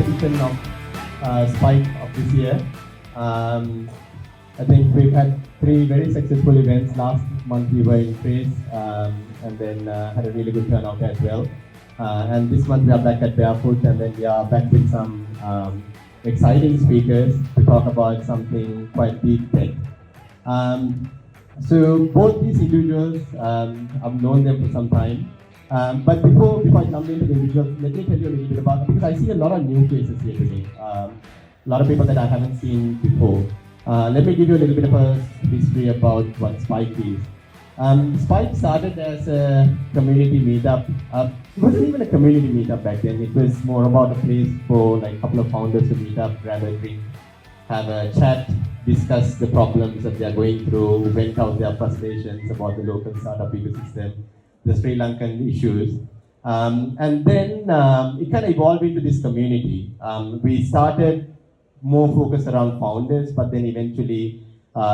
edition of Spike of this year. I think we've had 3 very successful events. Last month we were in Trace and then had a really good turnout as well. And this month we are back at Barefoot, and then we are back with some exciting speakers to talk about something quite deep tech. So both these individuals, I've known them for some time. But before I jump into the individuals, let me tell you a little bit about, because I see a lot of new faces here today. A lot of people that I haven't seen before. Let me give you a little bit of a history about what Spike is. Spike started as a community meetup. It wasn't even a community meetup back then. It was more about a place for like a couple of founders to meet up, grab a drink, have a chat, discuss the problems that they are going through, vent out their frustrations about the local startup ecosystem, the Sri Lankan issues. And then it kind of evolved into this community. We started more focused around founders, but then eventually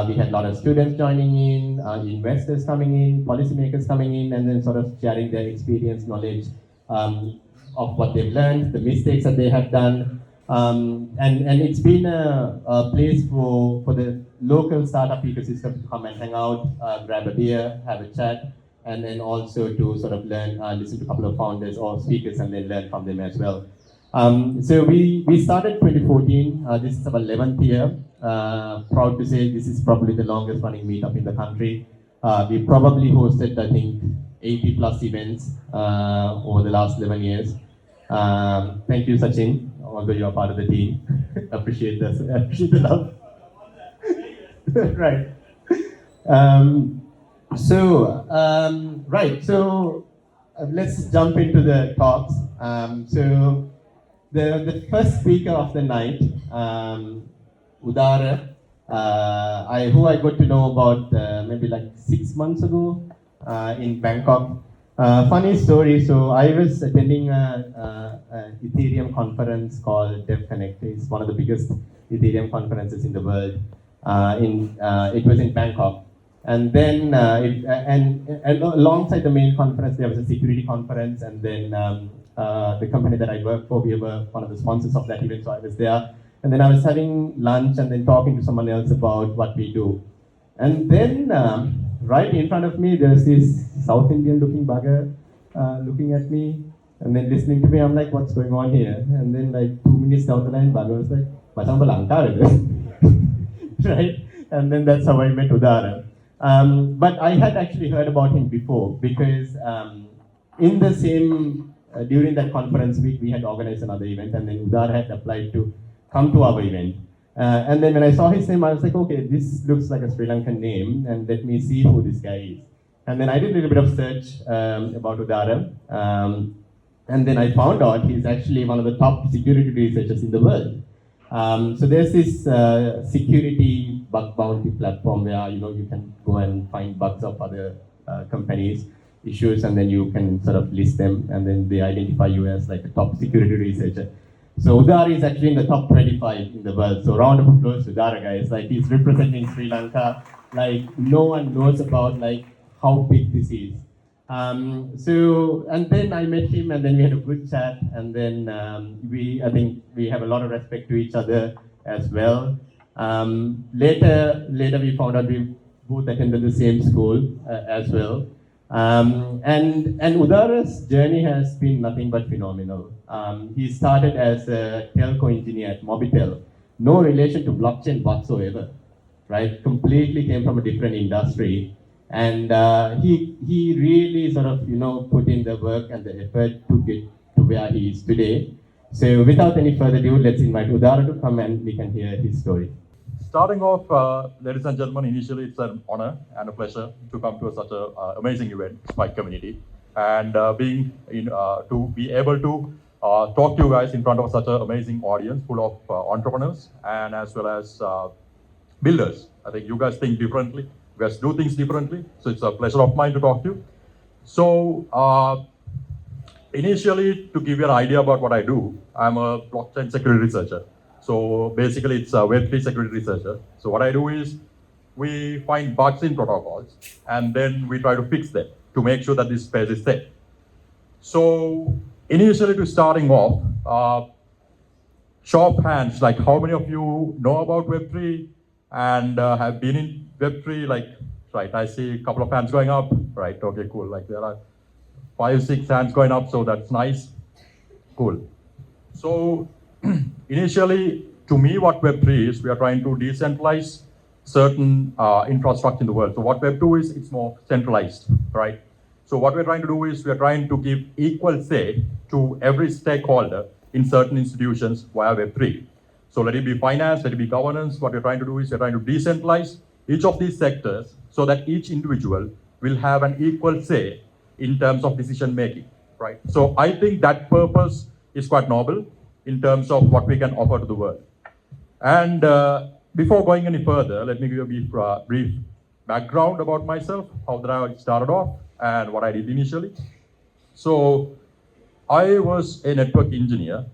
we had a lot of students joining in, investors coming in, policymakers coming in, and then sort of sharing their experience, knowledge of what they've learned, the mistakes that they have done. And it's been a place for the local startup ecosystem to come and hang out, grab a beer, have a chat, and then also to sort of learn, listen to a couple of founders or speakers and then learn from them as well. So we started 2014, this is our 11th year. Proud to say this is probably the longest running meetup in the country. We probably hosted, I think, 80 plus events over the last 11 years. Thank you, Sachin, although you are part of the team. Appreciate this, appreciate the love. Right. So let's jump into the talks. So the first speaker of the night, Udara, who I got to know about maybe like 6 months ago in Bangkok. Funny story, so I was attending an Ethereum conference called DevConnect. It's one of the biggest Ethereum conferences in the world. It was in Bangkok. And then, and alongside the main conference, there was a security conference, and then the company that I work for, we were one of the sponsors of that event, so I was there. And then I was having lunch and then talking to someone else about what we do. And then, right in front of me, there's this South Indian looking bugger looking at me and then listening to me. I'm like, what's going on here? And then like 2 minutes down the line, bugger was like, "Macam Lanka," right? And then that's how I met Udara. But I had actually heard about him before because in the same, during that conference week, we had organized another event, and then Udara had applied to come to our event. And then when I saw his name, I was like, okay, this looks like a Sri Lankan name, and let me see who this guy is. And then I did a little bit of search about Udara, and then I found out he's actually one of the top security researchers in the world. So there's this security bug bounty platform where you can go and find bugs of other companies' issues, and then you can sort of list them, and then they identify you as like a top security researcher. So Udara is actually in the top 25 in the world. So round of applause to Udara, guys. Like he's representing Sri Lanka. Like no one knows about like how big this is. And then I met him, and then we had a good chat, and then I think we have a lot of respect to each other as well. Later we found out we both attended the same school as well. And Udara's journey has been nothing but phenomenal. He started as a telco engineer at Mobitel, no relation to blockchain whatsoever, right? Completely came from a different industry. And he really sort of, put in the work and the effort to get to where he is today. So without any further ado, let's invite Udara to come and we can hear his story. Starting off, ladies and gentlemen, initially it's an honor and a pleasure to come to such an amazing event, Spike Community, and to be able to talk to you guys in front of such an amazing audience full of entrepreneurs and as well as builders. I think you guys think differently. You guys do things differently, so it's a pleasure of mine to talk to you. So initially, to give you an idea about what I do, I'm a blockchain security researcher. So basically, it's a Web3 Security Researcher. So what I do is we find bugs in protocols, and then we try to fix them to make sure that this space is safe. So initially, to starting off, show of hands, like how many of you know about Web3 and have been in Web3? Like, right, I see a couple of hands going up. Right, okay, cool. Like there are 5, 6 hands going up, so that's nice. Cool. So initially, to me, what Web3 is, we are trying to decentralize certain infrastructure in the world. So what Web2 is, it's more centralized, right? So what we're trying to do is we're trying to give equal say to every stakeholder in certain institutions via Web3. So let it be finance, let it be governance. What we're trying to do is we're trying to decentralize each of these sectors so that each individual will have an equal say in terms of decision making, right? So I think that purpose is quite noble in terms of what we can offer to the world. And before going any further, let me give you a brief background about myself, how that I started off and what I did initially. So I was a network engineer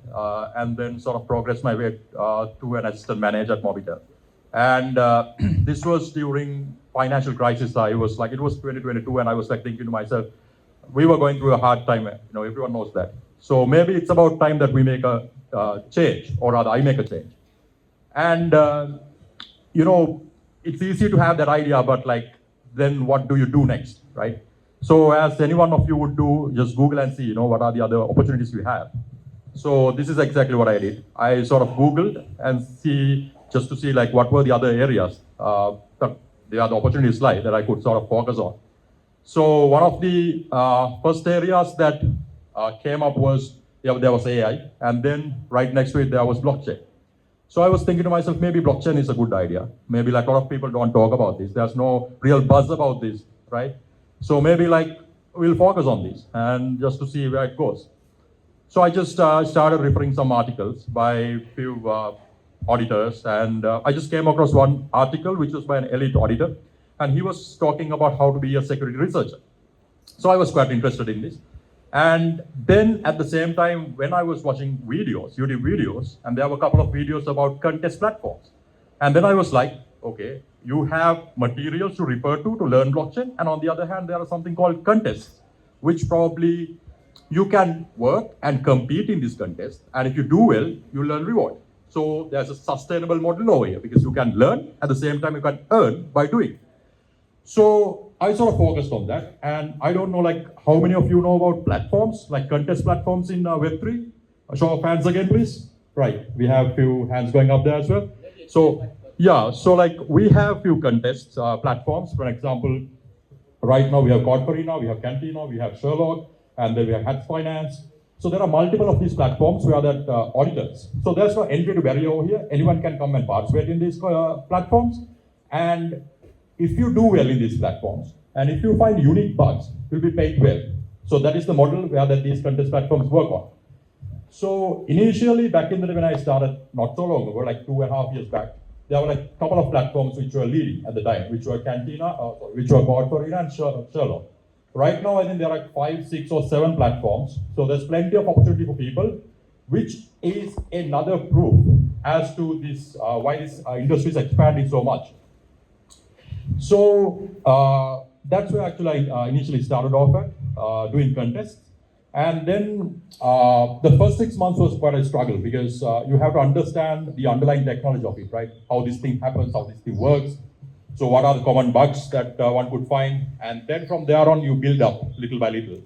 and then sort of progressed my way to an assistant manager at Mobitel. And this was during financial crisis. It was 2022, and I was like thinking to myself, we were going through a hard time. Everyone knows that. So maybe it's about time that we make a change, or rather, I make a change. And it's easy to have that idea, but like, then what do you do next, right? So as any one of you would do, just Google and see, what are the other opportunities we have. So this is exactly what I did. I sort of Googled and just to see like what were the other areas that the other opportunities lie that I could sort of focus on. So one of the first areas that came up was, there was AI, and then right next to it, there was blockchain. So I was thinking to myself, maybe blockchain is a good idea. Maybe like a lot of people don't talk about this. There's no real buzz about this, right? So maybe like we'll focus on this and just to see where it goes. So I just started referring some articles by a few auditors, and I just came across one article which was by an elite auditor, and he was talking about how to be a security researcher. So I was quite interested in this. And then at the same time, when I was watching videos, YouTube videos, and there were a couple of videos about contest platforms. And then I was like, okay, you have materials to refer to learn blockchain. And on the other hand, there are something called contests, which probably you can work and compete in this contest. And if you do well, you learn reward. So there's a sustainable model over here because you can learn at the same time you can earn by doing. So I sort of focused on that, and I don't know like how many of you know about platforms, like contest platforms in Web3? A show of hands again, please. Right, we have a few hands going up there as well. So yeah, so like we have few contests, platforms. For example, right now we have Codfarina, we have Cantina, we have Sherlock, and then we have Hats Finance. So there are multiple of these platforms where that auditors. So there's no entry to barrier over here. Anyone can come and participate in these platforms. And if you do well in these platforms, and if you find unique bugs, you'll be paid well. So that is the model where these contest platforms work on. So initially, back in the day when I started, not so long ago, like 2.5 years back, there were like a couple of platforms which were leading at the time, which were Cantina, which were Codfarina and Sherlock. Right now, I think there are like 5, 6, or 7 platforms. So there's plenty of opportunity for people, which is another proof as to this why this industry is expanding so much. So that's where actually I initially started off at, doing contests. And then the first 6 months was quite a struggle because you have to understand the underlying technology of it, right? How this thing happens, how this thing works. So what are the common bugs that one could find? And then from there on, you build up little by little.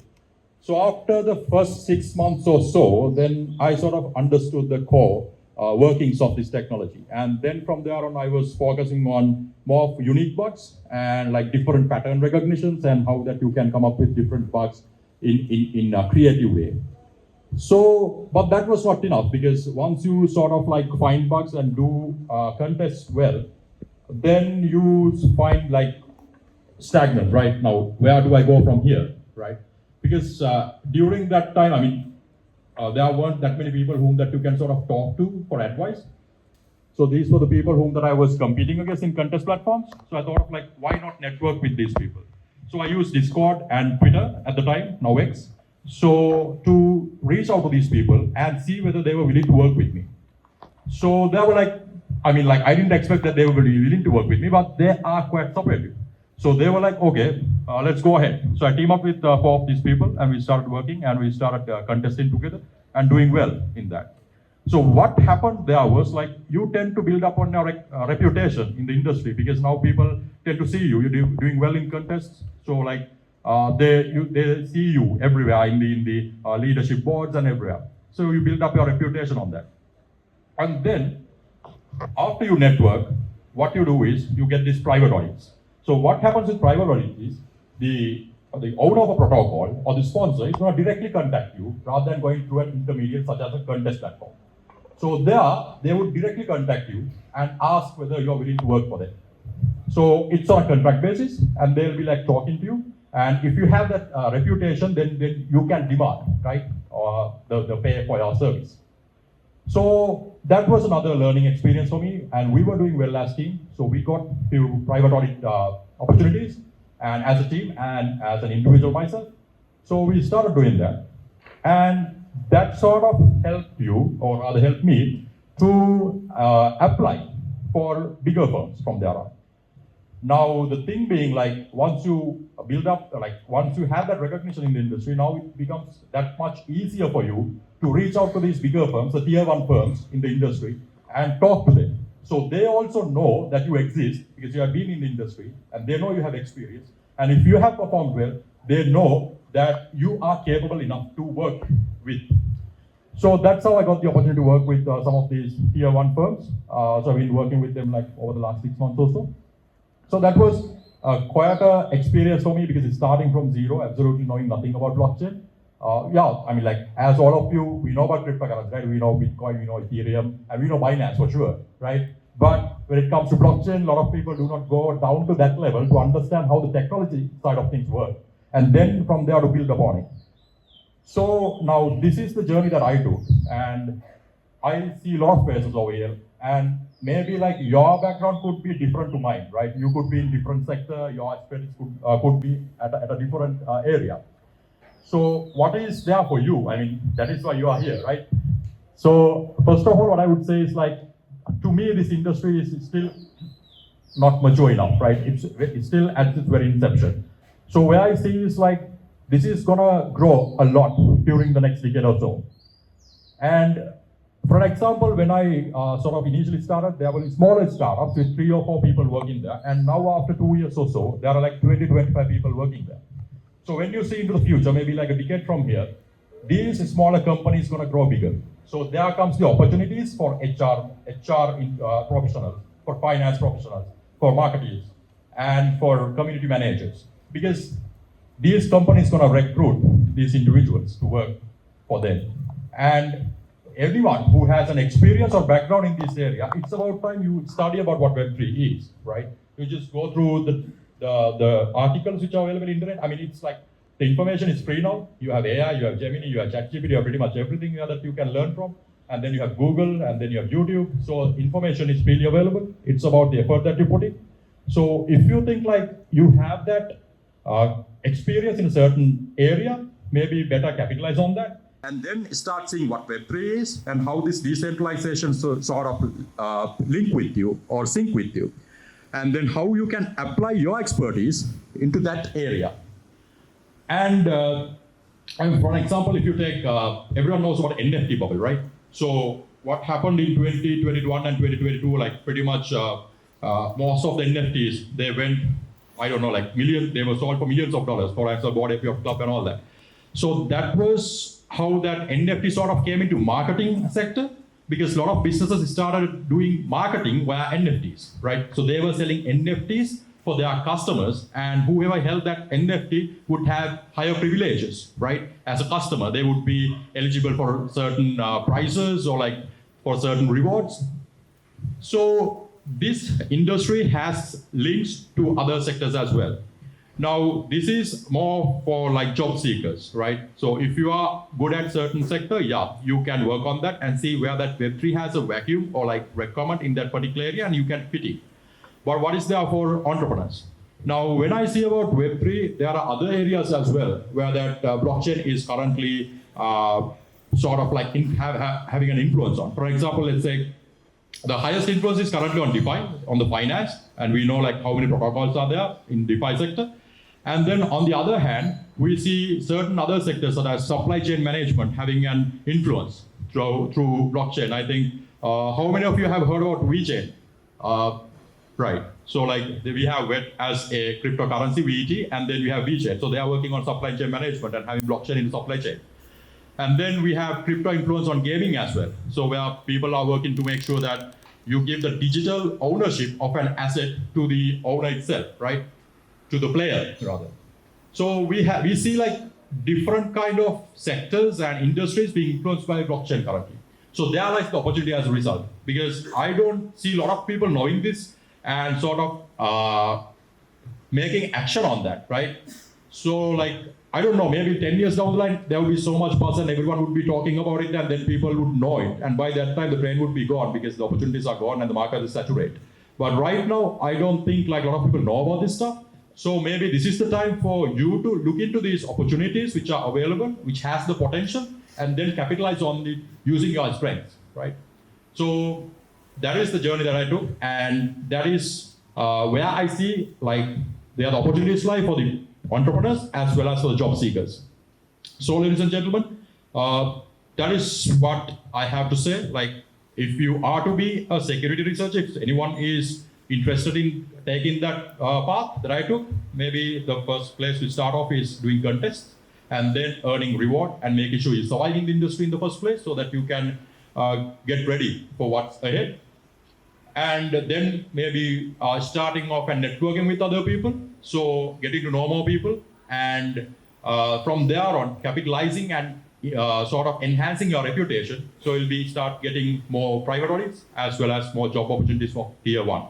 So after the first 6 months or so, then I sort of understood the core workings of this technology. And then from there on, I was focusing on more of unique bugs and like different pattern recognitions and how that you can come up with different bugs in a creative way. So, but that was not enough because once you sort of like find bugs and do contests well, then you find like stagnant, right? Now, where do I go from here, right? Because during that time, I mean, there weren't that many people whom that you can sort of talk to for advice. So these were the people whom that I was competing against in contest platforms. So I thought of like, why not network with these people? So I used Discord and Twitter at the time, now X, so to reach out to these people and see whether they were willing to work with me. So they were like, I mean, like I didn't expect that they were willing to work with me, but they are quite supportive. So they were like, okay, let's go ahead. So I teamed up with 4 of these people and we started working and we started contesting together and doing well in that. So what happened there was like you tend to build up on your reputation in the industry because now people tend to see you. You're doing well in contests. So like they see you everywhere in the leadership boards and everywhere. So you build up your reputation on that. And then after you network, what you do is you get these private audits. So what happens with private audits is the owner of a protocol or the sponsor is going to directly contact you rather than going through an intermediate such as a contest platform. So there, they would directly contact you and ask whether you're willing to work for them. So it's on a contract basis, and they'll be like talking to you. And if you have that reputation, then you can demand, right, the pay for your service. So that was another learning experience for me, and we were doing well as team. So we got few private audit opportunities, and as a team and as an individual myself. So we started doing that, and that sort of helped you, or rather helped me, to apply for bigger firms from there on. Now, the thing being, like, once you build up, like, once you have that recognition in the industry, now it becomes that much easier for you to reach out to these bigger firms, the tier 1 firms in the industry, and talk to them. So they also know that you exist because you have been in the industry, and they know you have experience. And if you have performed well, they know that you are capable enough to work with. So that's how I got the opportunity to work with some of these tier 1 firms. So I've been working with them like over the last 6 months or so. So that was quite an experience for me because it's starting from zero, absolutely knowing nothing about blockchain. Yeah, I mean, like, as all of you, we know about cryptocurrency, right? We know Bitcoin, we know Ethereum, and we know Binance for sure, right? But when it comes to blockchain, a lot of people do not go down to that level to understand how the technology side of things work, and then from there to build upon it. So now this is the journey that I took, and I see a lot of faces over here, and maybe like your background could be different to mine, right? You could be in different sector, your experience could be at a different area. So what is there for you? I mean, that is why you are here, right? So first of all, what I would say is like, to me, this industry is still not mature enough, right? It's still at its very inception. So where I see is like, this is gonna grow a lot during the next decade or so. And for example, when I sort of initially started, there were smaller startups with 3 or 4 people working there. And now after 2 years or so, there are like 20, 25 people working there. So when you see into the future, maybe like a decade from here, these smaller companies gonna grow bigger. So there comes the opportunities for HR professionals, for finance professionals, for marketers, and for community managers. Because these companies gonna recruit these individuals to work for them. And everyone who has an experience or background in this area, it's about time you study about what Web3 is, right? You just go through the articles which are available on the internet. I mean, it's like, the information is free now. You have AI, you have Gemini, you have ChatGPT, you have pretty much everything that you can learn from. And then you have Google, and then you have YouTube. So information is freely available. It's about the effort that you put in. So if you think like you have that experience in a certain area, maybe better capitalize on that. And then start seeing what Web3 is and how this decentralization sort of link with you or sync with you. And then how you can apply your expertise into that area. And for example, if you take, everyone knows about NFT bubble, right? So what happened in 2021 and 2022, like pretty much most of the NFTs, they went, I don't know, like millions, they were sold for millions of dollars, for example, bought a club and all that. So that was how that NFT sort of came into marketing sector, because a lot of businesses started doing marketing via NFTs, right? So they were selling NFTs for their customers, and whoever held that NFT would have higher privileges, right? As a customer, they would be eligible for certain prizes or like for certain rewards. So this industry has links to other sectors as well. Now, this is more for like job seekers, right? So if you are good at certain sector, yeah, you can work on that and see where that Web3 has a vacuum or like requirement in that particular area, and you can fit it. But what is there for entrepreneurs? Now, when I say about Web3, there are other areas as well where that blockchain is currently sort of like having an influence on. For example, let's say the highest influence is currently on DeFi, on the finance, and we know like how many protocols are there in DeFi sector. And then on the other hand, we see certain other sectors such as supply chain management having an influence. through blockchain. I think, how many of you have heard about VeChain? Right. So like we have WET as a cryptocurrency, VET, and then we have VeChain. So they are working on supply chain management and having blockchain in the supply chain. And then we have crypto influence on gaming as well. So where people are working to make sure that you give the digital ownership of an asset to the owner itself, right? To the player, rather. So we see like different kind of sectors and industries being influenced by blockchain currently. So there lies the opportunity as a result, because I don't see a lot of people knowing this and sort of making action on that, right? So like, I don't know, maybe 10 years down the line, there will be so much buzz and everyone would be talking about it, and then people would know it. And by that time, the train would be gone because the opportunities are gone and the market is saturated. But right now, I don't think like a lot of people know about this stuff. So maybe this is the time for you to look into these opportunities which are available, which has the potential, and then capitalize on it using your strengths, right? So that is the journey that I took, and that is where I see like there are the opportunities lie for the entrepreneurs as well as for the job seekers. So ladies and gentlemen, that is what I have to say. Like, if you are to be a security researcher, if anyone is interested in taking that path that I took, maybe the first place to start off is doing contests and then earning reward and making sure you're surviving the industry in the first place so that you can get ready for what's ahead. And then maybe starting off and networking with other people, so getting to know more people, and from there on capitalizing and sort of enhancing your reputation. So you'll be start getting more private audits as well as more job opportunities for tier 1.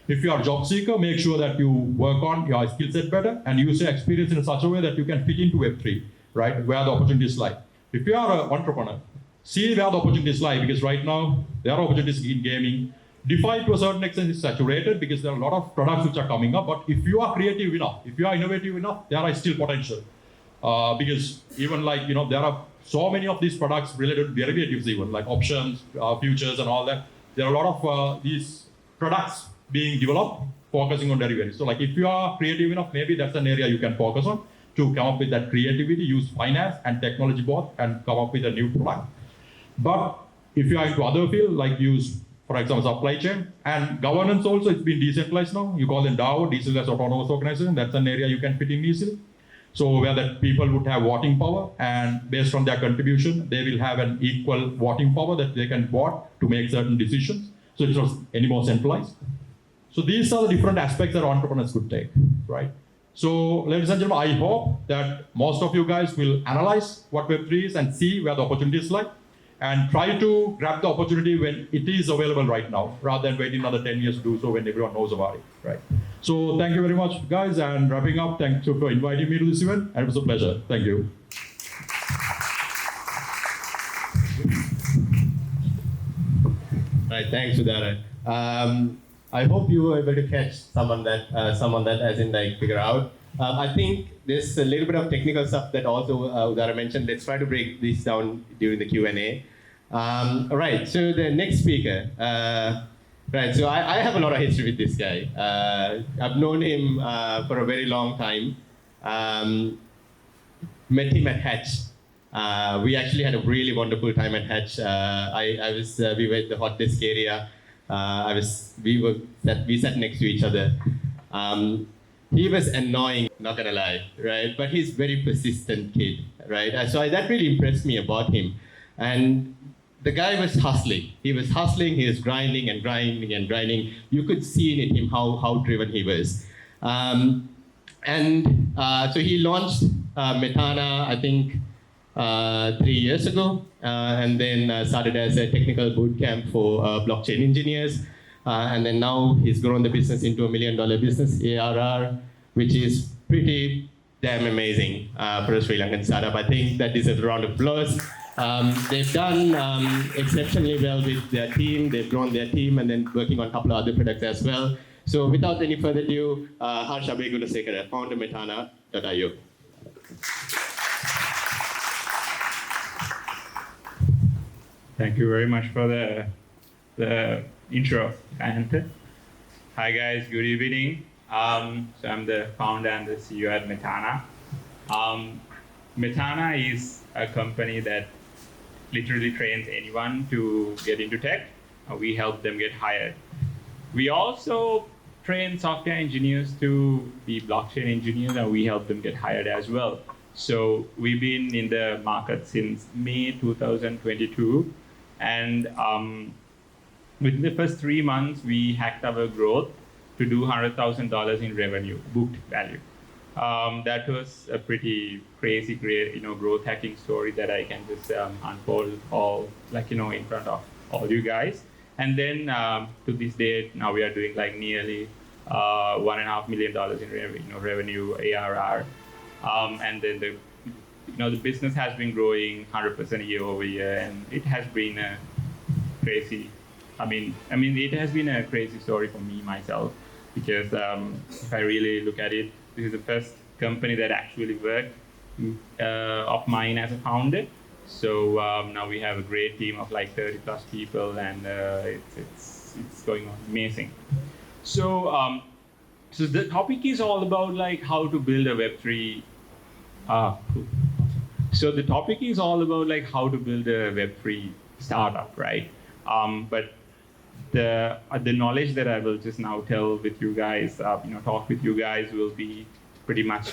If you are a job seeker, make sure that you work on your skill set better and use your experience in such a way that you can fit into Web3, right, where the opportunities lie. If you are an entrepreneur, see where the opportunities lie, because right now there are opportunities in gaming. DeFi to a certain extent is saturated because there are a lot of products which are coming up, but if you are creative enough, if you are innovative enough, there is still potential. Because even like, you know, there are so many of these products related to derivatives, even like options, futures and all that. There are a lot of these products being developed focusing on derivatives. So like if you are creative enough, maybe that's an area you can focus on to come up with that creativity, use finance and technology both and come up with a new product. But if you are into other field, like use, for example, supply chain and governance also, it's been decentralized now. You call them DAO, decentralized autonomous organization. That's an area you can fit in easily. So where that people would have voting power, and based on their contribution, they will have an equal voting power that they can vote to make certain decisions. So it's not any more centralized. So these are the different aspects that entrepreneurs could take, right? So ladies and gentlemen, I hope that most of you guys will analyze what Web3 is and see where the opportunities lie, and try to grab the opportunity when it is available right now, rather than waiting another 10 years to do so when everyone knows about it, right? So thank you very much, guys, and wrapping up, thank you for inviting me to this event, and it was a pleasure. Thank you. Right, thanks, Udara. I hope you were able to catch some on that, as in like figure out. I think there's a little bit of technical stuff that also Udara mentioned. Let's try to break this down during the Q&A. All right, so the next speaker. Right, so I have a lot of history with this guy. I've known him for a very long time. Met him at Hatch. We actually had a really wonderful time at Hatch. We were at the hot desk area. We sat next to each other. He was annoying, not gonna lie, right? But he's very persistent kid, right? So that really impressed me about him. And the guy was hustling. He was hustling, he was grinding and grinding and grinding. You could see in him how driven he was. So he launched Metana, I think, 3 years ago, and then started as a technical boot camp for blockchain engineers. And then now he's grown the business into $1 million business, ARR, which is pretty damn amazing for a Sri Lankan startup. I think that deserves a round of applause. They've done exceptionally well with their team. They've grown their team and then working on a couple of other products as well. So without any further ado, Harsha Abeygunasekara, founder Metana.io. Thank you very much for the intro. And hi guys, good evening. So I'm the founder and the CEO at Metana. Metana is a company that literally trains anyone to get into tech. We help them get hired. We also train software engineers to be blockchain engineers, and we help them get hired as well. So we've been in the market since May 2022, and within the first 3 months, we hacked our growth to do $100,000 in revenue, booked value. That was a pretty crazy, great, growth hacking story that I can just unfold all, in front of all you guys. And then to this date, now we are doing like nearly $1.5 million in revenue, ARR, and then the business has been growing 100% year over year, and it has been a crazy. It has been a crazy story for me myself, because if I really look at it, this is the first company that actually worked of mine as a founder. So now we have a great team of like 30 plus people, and it's going on amazing. So so the topic is all about like how to build a Web3. So the topic is all about like how to build a Web3 startup, right? But the knowledge that I will just now tell with you guys, talk with you guys, will be pretty much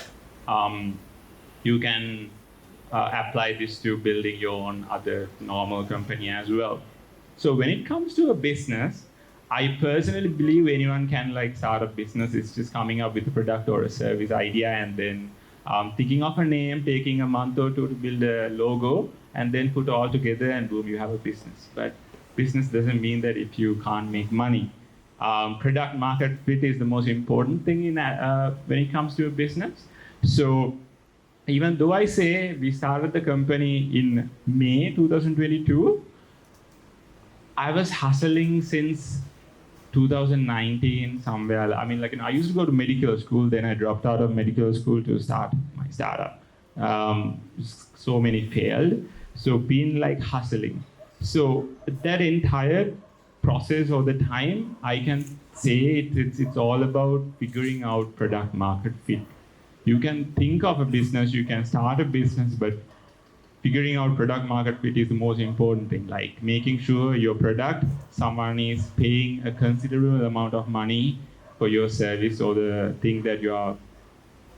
you can apply this to building your own other normal company as well. So when it comes to a business, I personally believe anyone can like start a business. It's just coming up with a product or a service idea, and then thinking of a name, taking a month or two to build a logo, and then put all together, and boom, you have a business. But business doesn't mean that if you can't make money. Product market fit is the most important thing in when it comes to a business. So even though I say we started the company in May 2022, I was hustling since 2019 somewhere. I used to go to medical school, then I dropped out of medical school to start my startup. So many failed. So been like hustling. So that entire process of the time, I can say it's all about figuring out product market fit. You can think of a business, you can start a business, but figuring out product market fit is the most important thing. Like making sure your product, someone is paying a considerable amount of money for your service or the thing that you are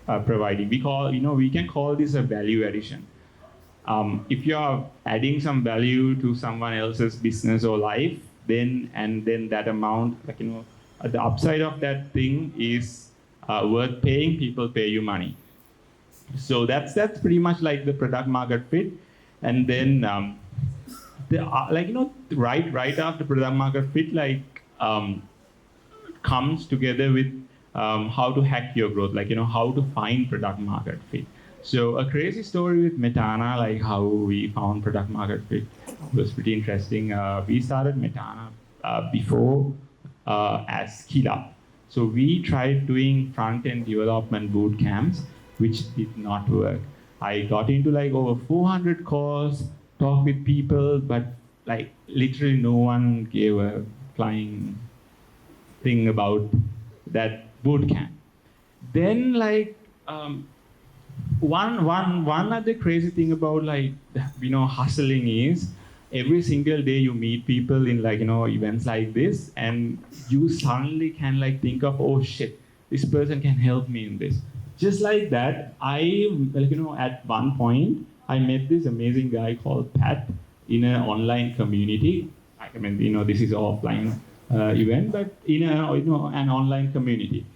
providing. We can call this a value addition. If you are adding some value to someone else's business or life, then that amount, the upside of that thing is worth paying. People pay you money. So that's pretty much like the product market fit. And then right after product market fit, comes together with how to hack your growth, how to find product market fit. So a crazy story with Metana, like how we found product market fit, was pretty interesting. We started Metana before as Skill Up. So we tried doing front-end development boot camps, which did not work. I got into like over 400 calls, talked with people, but like literally no one gave a flying thing about that boot camp. Then one other crazy thing about hustling is every single day you meet people in events like this, and you suddenly can think of, oh shit, this person can help me in this. Just like that, at one point I met this amazing guy called Pat in an online community. This is an offline event, but in an online community.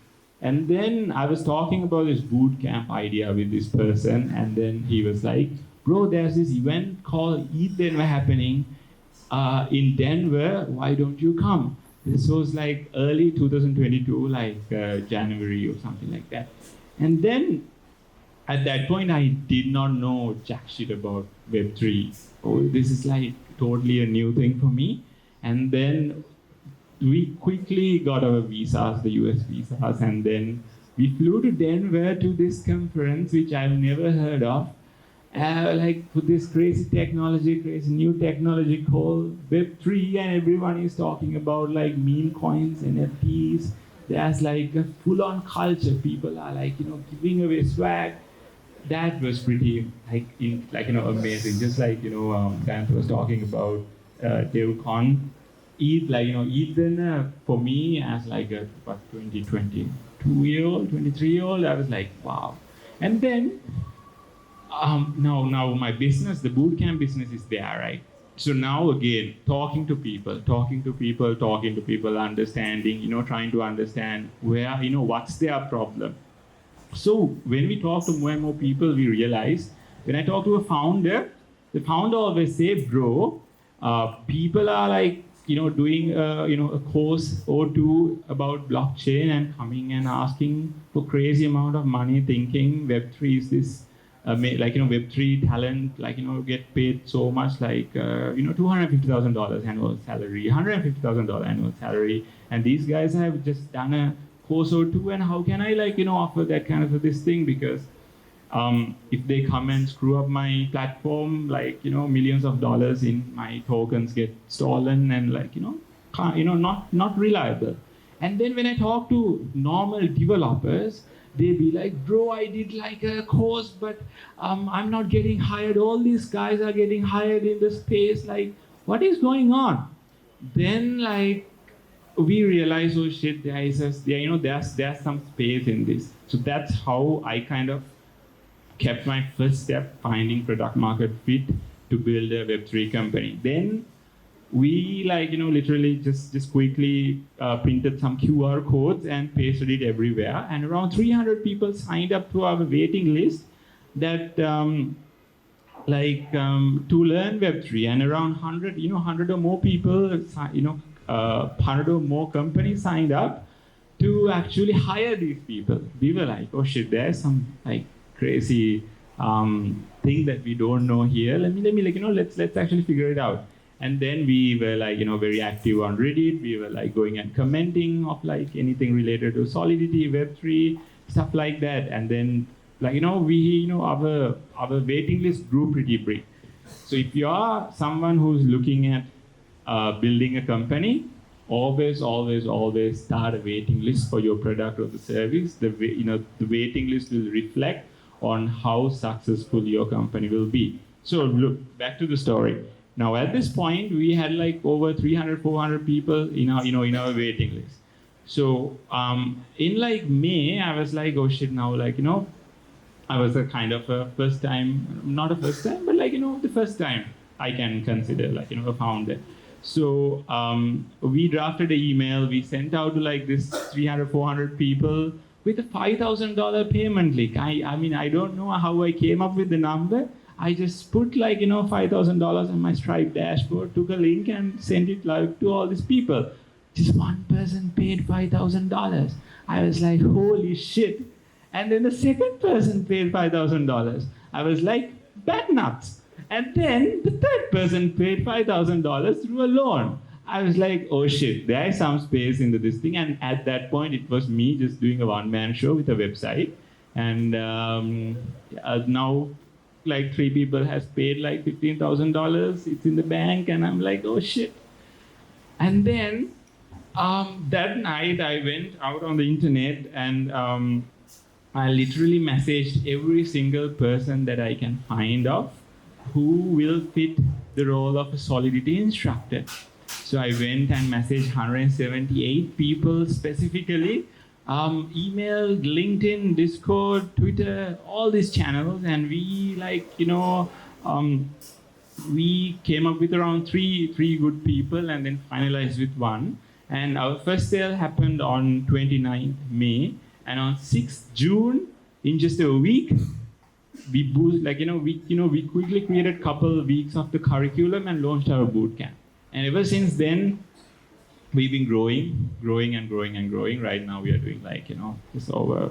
And then I was talking about this boot camp idea with this person, and then he was like, bro, there's this event called Denver happening in Denver, why don't you come? This was like early 2022, January or something like that. And then at that point, I did not know jack shit about Web3. Oh, this is totally a new thing for me. And then we quickly got our visas, the US visas, and then we flew to Denver to this conference, which I've never heard of. For this crazy new technology called Web3, and everyone is talking about meme coins, NFTs. There's a full-on culture. People are giving away swag. that was pretty amazing. Just like Dan was talking about DevCon, Ethan for me as like a 22-year-old, 23-year-old, I was like, wow. And then now my business, the bootcamp business is there, right? So now again, talking to people, understanding, trying to understand where, what's their problem. So when we talk to more and more people, we realize when I talk to a founder, the founder always say, bro, people are like, doing, a course or two about blockchain and coming and asking for crazy amount of money, thinking Web3 is this, Web3 talent, get paid so much, $250,000 annual salary, $150,000 annual salary, and these guys have just done a course or two, and how can I offer that kind of this thing? Because if they come and screw up my platform, millions of dollars in my tokens get stolen and not reliable. And then when I talk to normal developers, they be like, bro, I did a course, but I'm not getting hired. All these guys are getting hired in the space. What is going on? Then we realize, oh shit, there's some space in this. So that's how I kind of kept my first step, finding product market fit to build a Web3 company. Then we literally just quickly printed some QR codes and pasted it everywhere. And around 300 people signed up to our waiting list that to learn Web3. And around 100 or more people, 100 or more companies signed up to actually hire these people. We were like, oh shit, there's some crazy thing that we don't know here. Let me let's actually figure it out. And then we were very active on Reddit. We were going and commenting of anything related to Solidity, Web3, stuff like that. And then our waiting list grew pretty big. So if you are someone who's looking at building a company, always start a waiting list for your product or the service. The waiting list will reflect on how successful your company will be. So look, back to the story. Now at this point, we had over 300, 400 people in our waiting list. So in May, I was like, oh shit, now I was a kind of a first time, not a first time, but the first time I can consider a founder. So we drafted an email, we sent out to this 300, 400 people with a $5,000 payment link. I mean, I don't know how I came up with the number. I just put $5,000 on my Stripe dashboard, took a link and sent it to all these people. Just one person paid $5,000. I was like, holy shit. And then the second person paid $5,000. I was like, bat nuts. And then the third person paid $5,000 through a loan. I was like, oh shit, there is some space into this thing. And at that point, it was me just doing a one-man show with a website. And now, 3 people has paid $15,000. It's in the bank, and I'm like, oh shit. And then that night, I went out on the internet and I literally messaged every single person that I can find of who will fit the role of a Solidity instructor. So I went and messaged 178 people specifically, emailed, LinkedIn, Discord, Twitter, all these channels, and we we came up with around three good people and then finalized with one. And our first sale happened on 29th May, and on 6th June, in just a week, we we quickly created a couple of weeks of the curriculum and launched our bootcamp. And ever since then, we've been growing. Right now, we are doing just over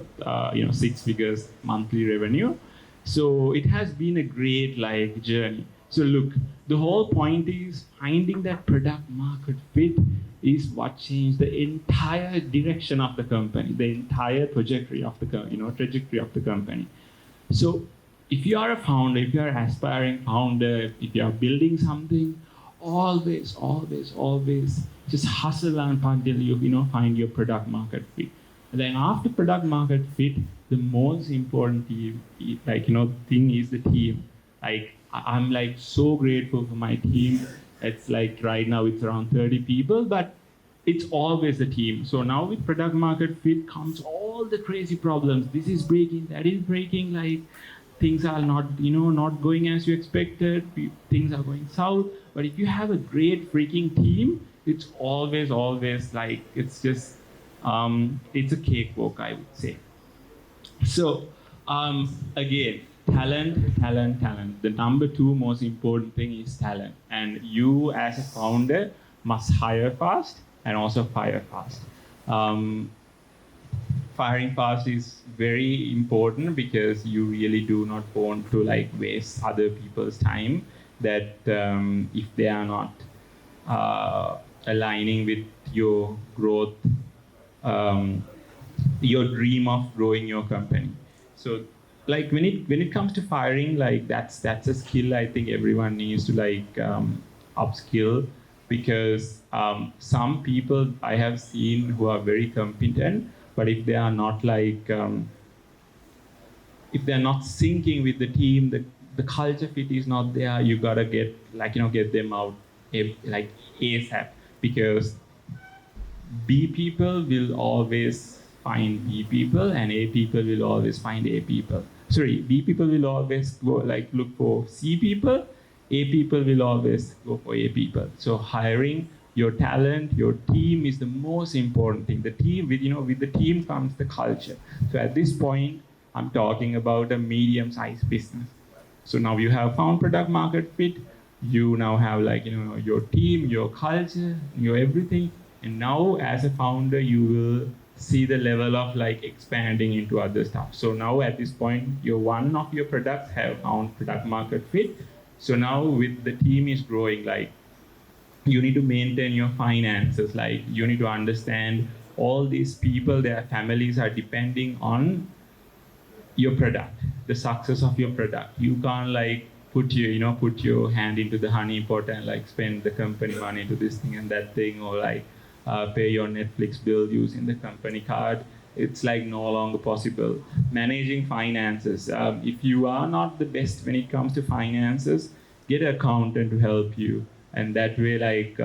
6 figures monthly revenue. So it has been a great journey. So look, the whole point is finding that product market fit is what changed the entire direction of the company, the entire trajectory of the company. So if you are a founder, if you are an aspiring founder, if you are building something, always just hustle until you find your product market fit. then after product market fit, the most important thing is the team. Like I'm like so grateful for my team. It's like right now it's around 30 people, but it's always the team. So now with product market fit comes all the crazy problems. This is breaking, that is breaking, like things are not going as you expected, things are going south. But if you have a great freaking team, it's always like, it's just, it's a cakewalk, I would say. So again, talent. The number two most important thing is talent. And you as a founder must hire fast and also fire fast. Firing fast is very important because you really do not want to like waste other people's time that if they are not aligning with your growth, your dream of growing your company. So like when it comes to firing, like that's a skill I think everyone needs to like upskill, because some people I have seen who are very competent, but if they are not like if they're not syncing with the team, the culture fit is not there, you gotta get them out like ASAP, because B people will always find B people and A people will always find A people. Sorry, B people will always go like look for C people, A people will always go for A people. So hiring your talent, your team is the most important thing. The team, with the team comes the culture. So at this point, I'm talking about a medium-sized business. So now you have found product market fit, you now have like, your team, your culture, your everything. And now as a founder, you will see the level of like expanding into other stuff. So now at this point, one of your products have found product market fit. So now with the team is growing, like you need to maintain your finances. Like you need to understand all these people, their families are depending on your product, the success of your product. You can't like put your hand into the honey pot and like spend the company money into this thing and that thing, or like pay your Netflix bill using the company card. It's like no longer possible. Managing finances. If you are not the best when it comes to finances, get an accountant to help you. And that way, like,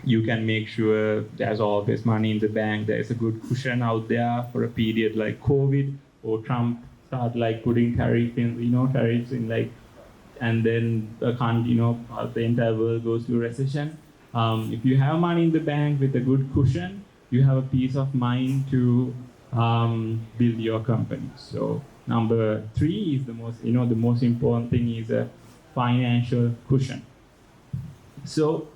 you can make sure there's always money in the bank. There's a good cushion out there for a period like COVID, or Trump start like putting tariffs in like, and then the entire world goes to recession. If you have money in the bank with a good cushion, you have a peace of mind to build your company. So number three is the most important thing is a financial cushion. So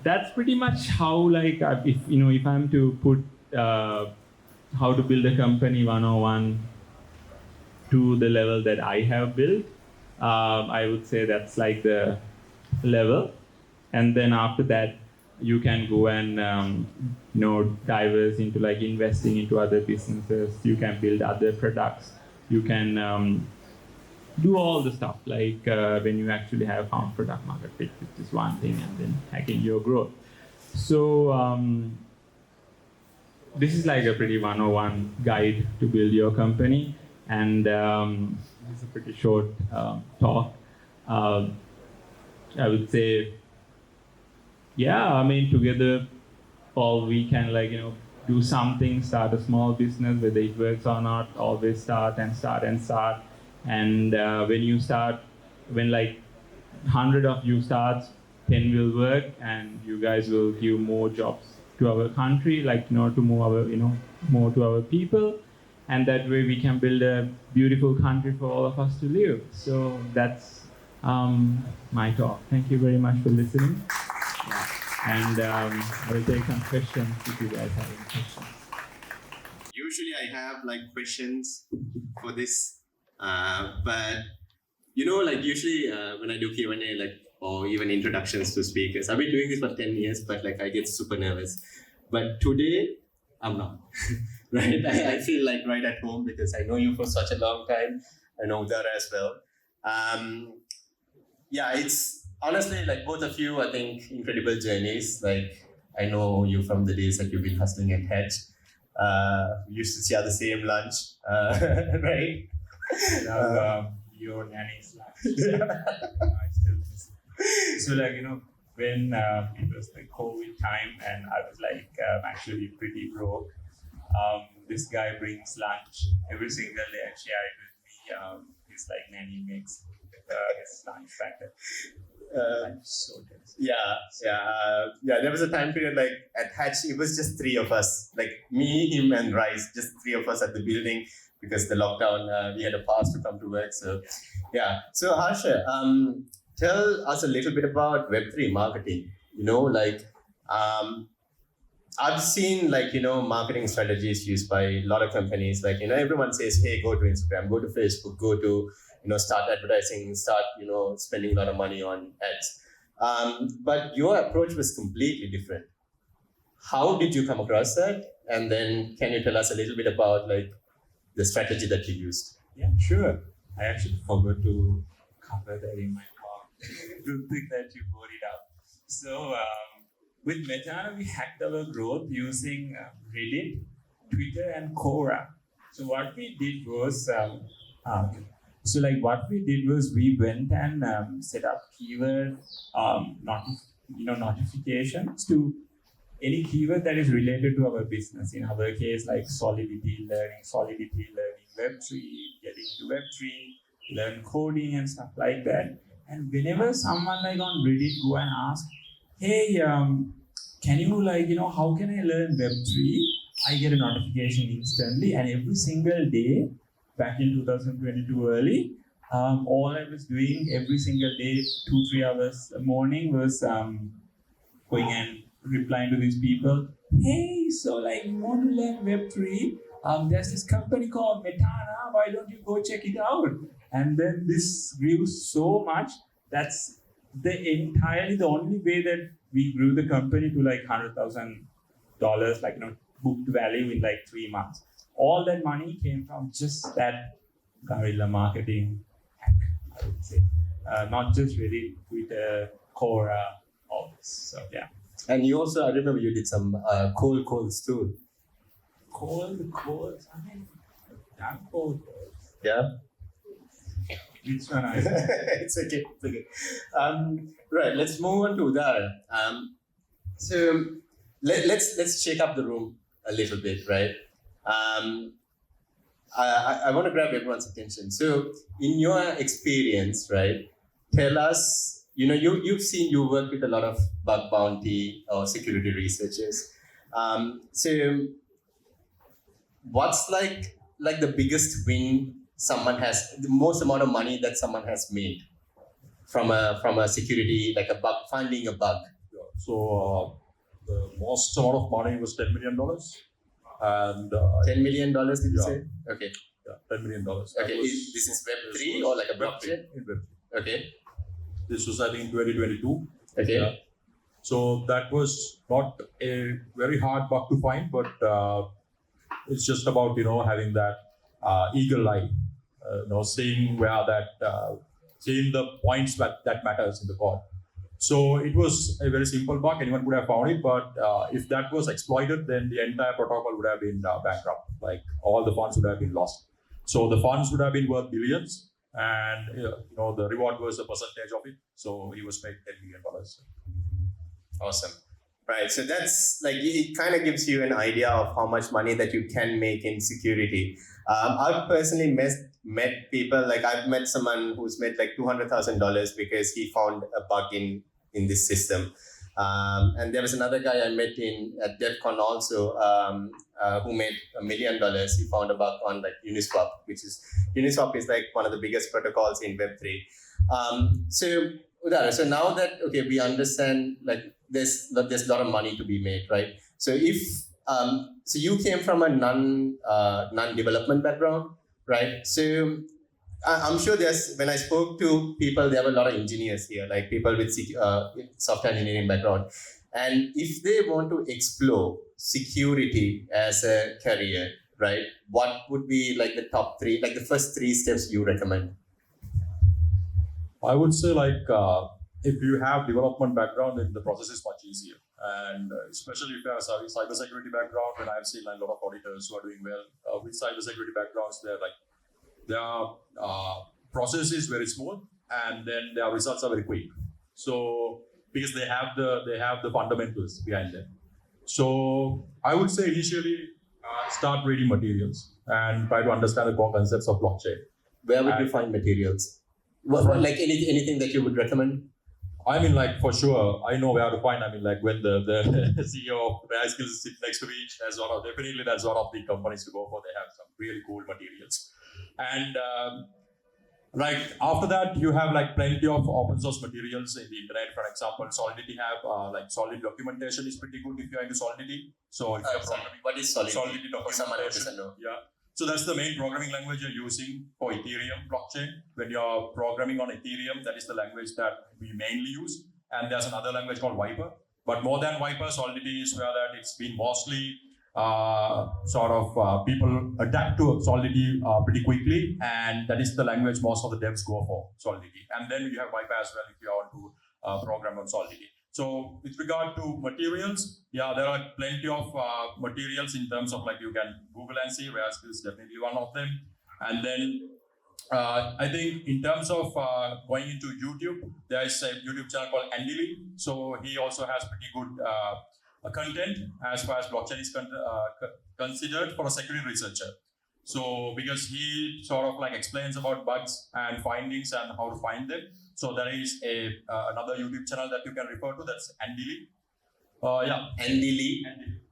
that's pretty much how like if I'm to put how to build a company 101 to the level that I have built, I would say that's like the level. And then after that, you can go and diverse into like investing into other businesses. You can build other products. You can do all the stuff like when you actually have found product market fit, which is one thing, and then hacking your growth. So this is like a pretty 101 guide to build your company, and it's a pretty short talk. I would say, yeah, I mean, together, all we can like, do something, start a small business, whether it works or not, always start. And when you start, when like 100 of you starts, 10 will work, and you guys will give more jobs to our country, like, to more to our people. And that way we can build a beautiful country for all of us to live. So that's my talk. Thank you very much for listening. And I will take some questions if you guys have any questions. Usually I have like questions for this, but like usually when I do Q&A, like, or even introductions to speakers, I've been doing this for 10 years, but like I get super nervous. But today, I'm not, right? I feel like right at home because I know you for such a long time. I know Udara as well. Yeah, it's honestly like both of you, I think, incredible journeys. Like I know you from the days that you've been hustling at Hedge. We used to share the same lunch, right? Your nanny's lunch. I still miss it. So when it was the COVID time and I was actually pretty broke, this guy brings lunch every single day and share it with me. His nanny makes his lunch packet. I'm so tense. There was a time period at Hatch, it was just three of us, me, him, and Rice, just three of us at the building because the lockdown, we had a pass to come to work. So, yeah. So, Harsha, tell us a little bit about Web3 marketing. I've seen marketing strategies used by a lot of companies. Everyone says, hey, go to Instagram, go to Facebook, go to start advertising, start spending a lot of money on ads. But your approach was completely different. How did you come across that? And then can you tell us a little bit about the strategy that you used? Yeah, sure. I actually forgot to cover that in my talk. Good thing that you brought it up. So with Metana, we hacked our growth using Reddit, Twitter, and Quora. So what we did was we went and set up keyword notifications to any keyword that is related to our business. In our case, Solidity learning Web3, getting to Web3, learn coding and stuff like that. And whenever someone on Reddit go and ask, hey, can you how can I learn Web3? I get a notification instantly, and every single day, back in 2022 early, all I was doing every single day, 2-3 hours a morning was going and replying to these people. Hey, so you want to learn Web3? There's this company called Metana. Why don't you go check it out? And then this grew so much. That's the only way that we grew the company to $100,000, booked value in 3 months. All that money came from just that guerrilla marketing hack, I would say. Not just really Twitter, Quora, all this. So, yeah. And you also, I remember you did some cold calls too. Cold calls? I mean, damn cold calls. Yeah? Which one I It's okay. Right, let's move on to Udara. So let's shake up the room a little bit, right? I want to grab everyone's attention. So in your experience, right, tell us, you work with a lot of bug bounty or security researchers. So what's the biggest win someone has, the most amount of money that someone has made from a security, finding a bug? Yeah. So the most amount of money was $10 million. And $10 million, did you say? Okay. Yeah, $10 million. Okay, this is Web3 or a blockchain? In Web3. Okay. This was, I think, 2022. Okay. Yeah. So that was not a very hard bug to find, but it's just about having that eagle eye, seeing where seeing the points that matters in the code. So it was a very simple bug. Anyone could have found it, but if that was exploited, then the entire protocol would have been bankrupt. All the funds would have been lost. So the funds would have been worth billions, and the reward was a percentage of it. So he was paid $10 million. Awesome. Right. So that's it kind of gives you an idea of how much money that you can make in security. I've personally met people, I've met someone who's made $200,000 because he found a bug in this system. And there was another guy I met at DEF CON also who made $1 million. He found a bug on Uniswap, Uniswap is one of the biggest protocols in Web3. So Udara, so now that we understand there's a lot of money to be made, right? So if so you came from a non-development background, right? So I'm sure when I spoke to people, there were a lot of engineers here, people with software engineering background. And if they want to explore security as a career, right, what would be the top 3, the first 3 steps you recommend? I would say if you have development background, then the process is much easier. And especially if you have a cybersecurity background, when I've seen like, a lot of auditors who are doing well with cybersecurity backgrounds, their process is very smooth, and then their results are very quick. So because they have the fundamentals behind them. So I would say initially start reading materials and try to understand the core concepts of blockchain. Where would you find materials? Like anything that you would recommend? I mean, like, for sure, I know where to find. I mean, like, when the CEO of AI Skills sits next to me, that's one of the companies to go for. They have some really cool materials. And like, after that, you have like plenty of open source materials in the internet. For example, Solidity have like Solidity documentation is pretty good if you're into Solidity. So if you're programming, what is Solidity? Solidity documentation. Yeah. So that's the main programming language you're using for Ethereum blockchain. When you're programming on Ethereum, that is the language that we mainly use. And there's another language called Viper. But more than Viper, Solidity is where that it's been mostly people adapt to Solidity pretty quickly. And that is the language most of the devs go for, Solidity. And then you have Viper as well if you want to program on Solidity. So with regard to materials, yeah, there are plenty of materials in terms of like you can Google and see, whereas this is definitely one of them. And then I think in terms of going into YouTube, there is a YouTube channel called Andy. So he also has pretty good content as far as blockchain is considered for a security researcher. So because he sort of like explains about bugs and findings and how to find them. So there is another YouTube channel that you can refer to. That's Andy Lee. Yeah.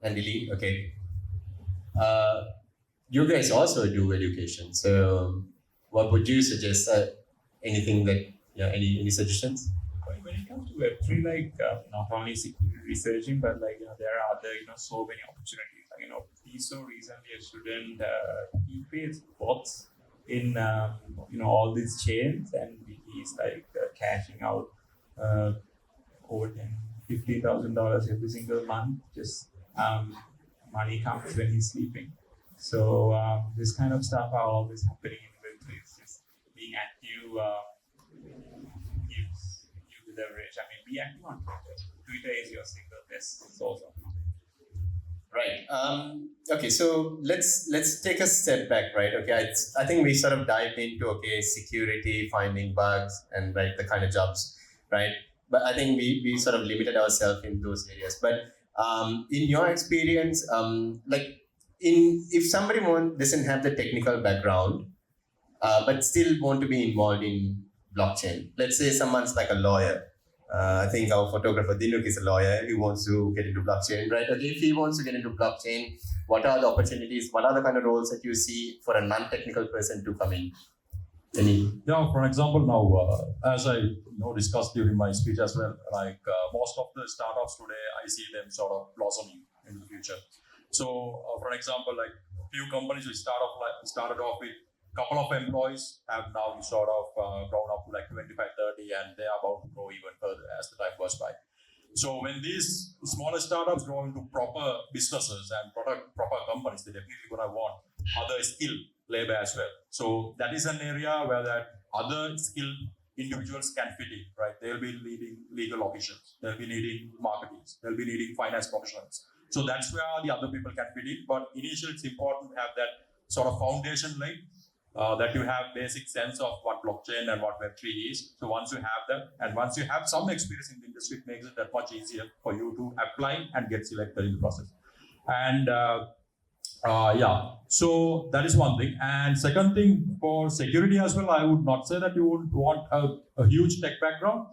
Andy Lee. Okay. You guys also do education. So what would you suggest? Anything that any suggestions? When it comes to Web3, like not only security researching, but like there are other so many opportunities. Like we saw recently a student he creates bots in all these chains, and he's like cashing out over $15,000 every single month. Just money comes when he's sleeping. So this kind of stuff are always happening in Web3. It's just being active gives you the leverage. I mean, be active on Twitter. Twitter is your single best source of knowledge. Right. Okay. So let's take a step back, right? Okay. I think we sort of dived into security, finding bugs, and the kind of jobs, right? But I think we sort of limited ourselves in those areas. But in your experience, if somebody doesn't have the technical background, but still want to be involved in blockchain, let's say someone's like a lawyer. I think our photographer Dinuk is a lawyer. He wants to get into blockchain, right? Okay, if he wants to get into blockchain, what are the opportunities? What are the kind of roles that you see for a non-technical person to come in? Yeah, for example, now as I discussed during my speech as well, most of the startups today, I see them sort of blossoming in the future. So, for example, like few companies which started off with couple of employees have now sort of grown up to like 25, 30, and they are about to grow even further as the time goes by. So when these smaller startups grow into proper businesses and proper companies, they're definitely going to want other skilled labor as well. So that is an area where that other skilled individuals can fit in, right? They'll be needing legal officials, they'll be needing marketing, they'll be needing finance professionals. So that's where the other people can fit in. But initially, it's important to have that sort of foundation laid. That you have basic sense of what blockchain and what Web3 is. So once you have that, and once you have some experience in the industry, it makes it that much easier for you to apply and get selected in the process. And so that is one thing. And second thing, for security as well, I would not say that you would want a huge tech background.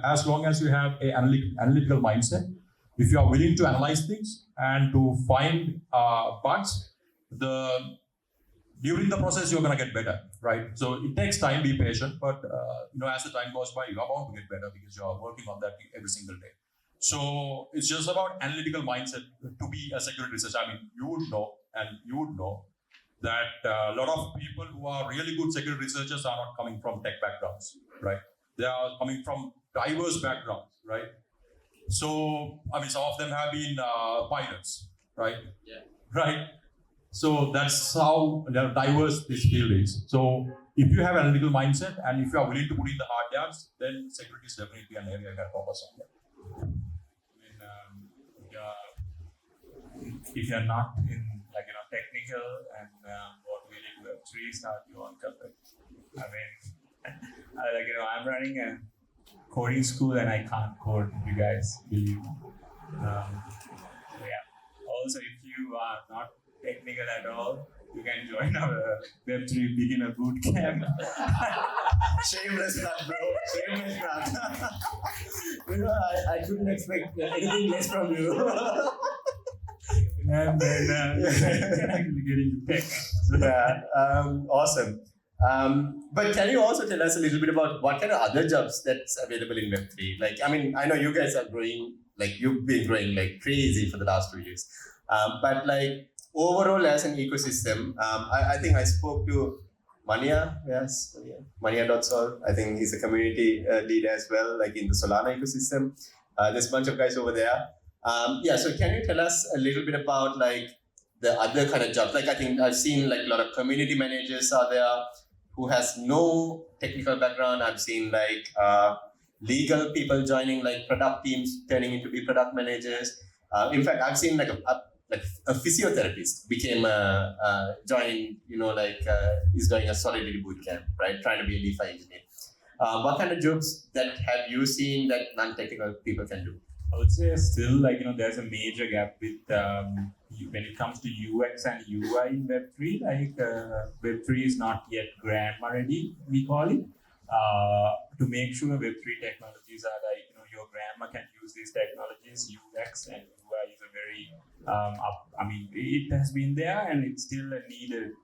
As long as you have an analytical mindset, if you are willing to analyze things and to find bugs, during the process, you're going to get better, right? So it takes time, be patient, but as the time goes by, you are bound to get better because you are working on that every single day. So it's just about analytical mindset to be a security researcher. I mean, you would know that a lot of people who are really good security researchers are not coming from tech backgrounds, right? They are coming from diverse backgrounds, right? So, I mean, some of them have been pilots, right? Yeah. Right? So that's how diverse this field is. So if you have an analytical mindset and if you are willing to put in the hard yards, then security is definitely an area you can focus on. I mean, if you're not in technical and motivated Web3 start, you won't come back. I mean, I'm running a coding school and I can't code. You guys believe? Yeah. Also, if you are not technical at all, you can join our Web3 beginner boot camp. Shameless plug, bro. Shameless plug. I couldn't expect anything less from you. And then actually getting the tech. Yeah, awesome. But can you also tell us a little bit about what kind of other jobs that's available in Web3? Like, I mean, I know you guys are growing, like you've been growing like crazy for the last 2 years. But like overall as an ecosystem, I think I spoke to Mania, yes, Mania.sol. I think he's a community leader as well, like in the Solana ecosystem. There's a bunch of guys over there. So can you tell us a little bit about like the other kind of jobs? Like I think I've seen like a lot of community managers are there who has no technical background. I've seen like legal people joining like product teams, turning into be product managers. In fact, I've seen like a physiotherapist became joining, is doing a Solidity bootcamp, right? Trying to be a DeFi engineer. What kind of jobs that have you seen that non-technical people can do? I would say still there's a major gap with when it comes to UX and UI in Web3. Web3 is not yet grammar ready, we call it. To make sure Web3 technologies are your grammar can use these technologies. UX and UI is a very it has been there and it's still a needed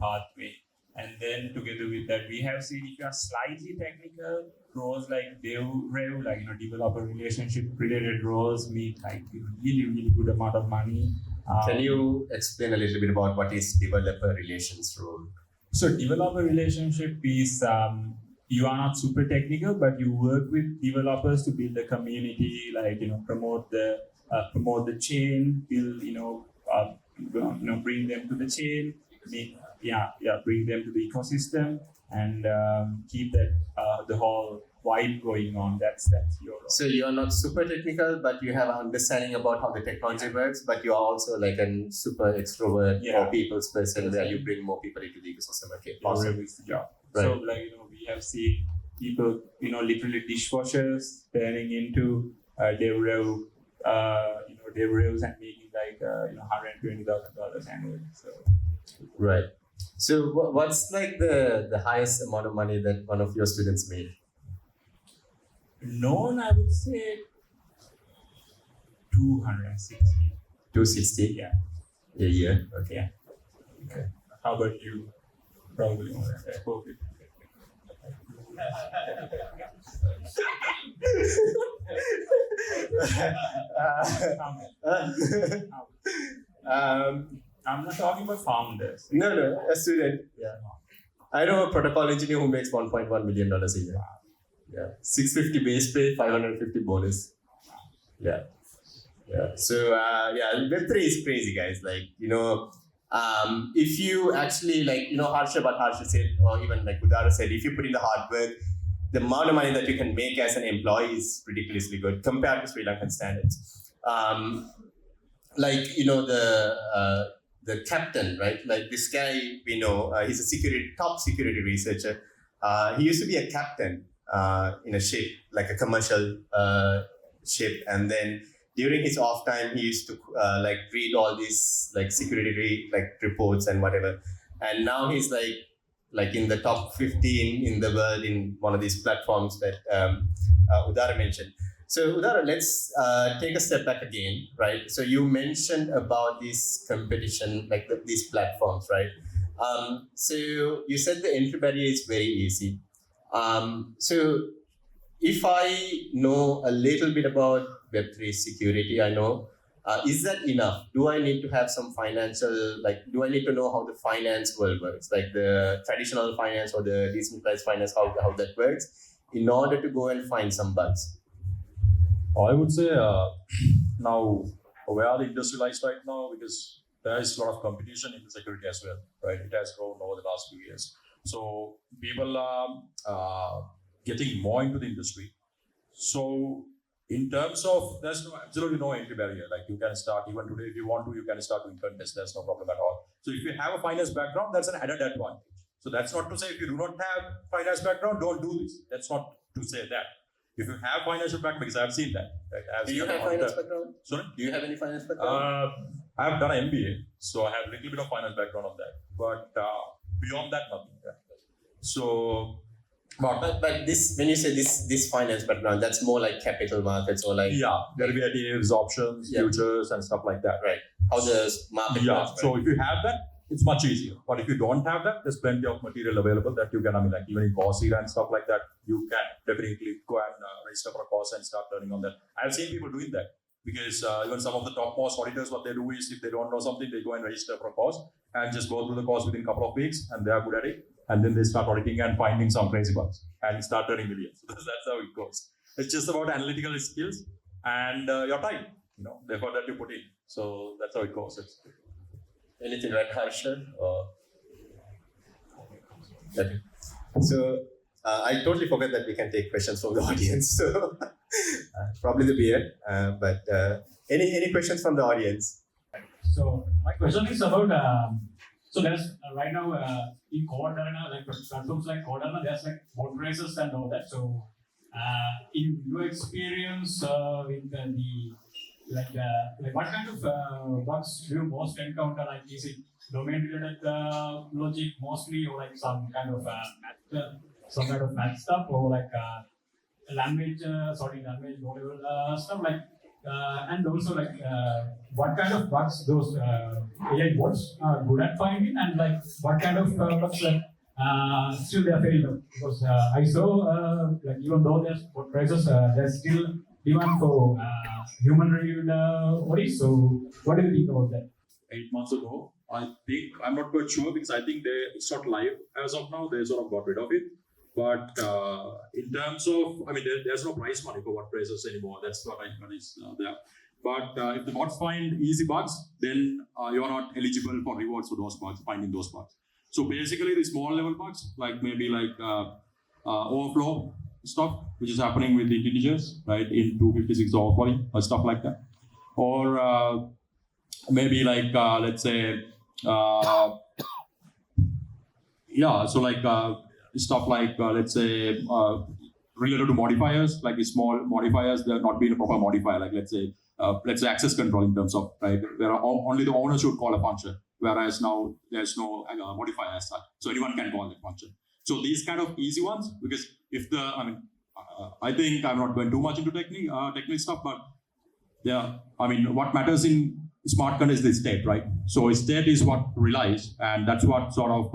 pathway. And then together with that, we have seen if you are slightly technical, roles like DevRev, developer relationship related roles meet really good amount of money. Can you explain a little bit about what is developer relations role? So developer relationship is you are not super technical, but you work with developers to build a community, promote the chain, build bring them to the chain. Bring them to the ecosystem and keep that the whole vibe going on. That's your role. So you are not super technical, but you have an understanding about how the technology works, but you are also like a super extrovert or people's person where you bring more people into the ecosystem. Okay, awesome. Is the job. Right. So we have seen people, literally dishwashers turning into DevRev, DevRevs and making $120,000 annually. So. Right. So what's like the highest amount of money that one of your students made? Known, I would say 260. 260? Yeah. A year? Okay. Yeah. Okay. How about you? Probably more than that. Okay. I'm not talking about founders. No, a student. Yeah. I know a protocol engineer who makes $1.1 million a year. Yeah. 650 base pay, 550 bonus. Yeah. So, Web3 is crazy, guys. If you actually Harsha said, or even like Udara said, if you put in the hard work, the amount of money that you can make as an employee is ridiculously good compared to Sri Lankan standards. The captain, right? Like this guy, we know, he's a top security researcher. He used to be a captain in a ship, like a commercial ship. And then during his off time, he used to read all these security reports and whatever. And now he's like in the top 15 in the world in one of these platforms that Udara mentioned. So Udara, let's take a step back again, right? So you mentioned about this competition, these platforms, right? So you said the entry barrier is very easy. So if I know a little bit about Web3 security, I know, is that enough? Do I need to have some financial, do I need to know how the finance world works, like the traditional finance or the decentralized finance, how that works, in order to go and find some bugs? I would say now where the industry lies right now, because there is a lot of competition in the security as well, right? It has grown over the last few years. So people are getting more into the industry. So in terms of, there's absolutely no entry barrier. Like you can start even today if you want to, you can start doing contests. There's no problem at all. So if you have a finance background, that's an added advantage. So that's not to say if you do not have finance background, don't do this. That's not to say that. If you have financial background, because I've seen that. Right? Do you have finance background? Sorry? Do you have any finance background? I have done an MBA, so I have a little bit of finance background on that. But beyond that, nothing. Yeah. So, but this, when you say this finance background, that's more like capital markets or like derivatives, options, futures, and stuff like that. Right. How the market works. So if you have that, it's much easier. But if you don't have that, there's plenty of material available that you can, like even in Coursera and stuff like that, you can definitely go and register for a course and start learning on that. I've seen people doing that because even some of the topmost auditors, what they do is if they don't know something, they go and register for a course and just go through the course within a couple of weeks and they are good at it. And then they start auditing and finding some crazy bugs and start earning millions. That's how it goes. It's just about analytical skills and your time, the effort that you put in. So that's how it goes. Anything right, Harsha? Okay. So I totally forgot that we can take questions from the audience. So probably the beer. But any questions from the audience? So my question is about so there's right now in Codana, like platforms like Codana, there's like bot races and all that. So in your experience with what kind of bugs do you most encounter? Like, is it domain-related logic mostly, or like some kind of math stuff, or like language low-level stuff? Like, and also like what kind of bugs those AI bots are good at finding, and like what kind of bugs that still they are failing? Because I saw like even though there's bot prices, there's still demand for human-reviewed audits. So what do you think about that? 8 months ago, I'm not quite sure because I think it's not live as of now. They sort of got rid of it. But in terms of, there's no prize money for bot prices anymore. That's what is there. But if the bots find easy bugs, then you're not eligible for rewards for those bugs, finding those bugs. So basically, the small level bugs, like maybe like overflow stuff, which is happening with the integers, right, in 256 overflowing or stuff like that. Or maybe like, let's say, stuff like, let's say, related to modifiers, like the small modifiers, they're not being a proper modifier, like let's say access control in terms of, right, where only the owner should call a function, whereas now there's no modifier as such. So anyone can call that function. So these kind of easy ones, because if I think I'm not going too much into technical stuff, but what matters in smart contract is the state, right? So state is what relies, and that's what sort of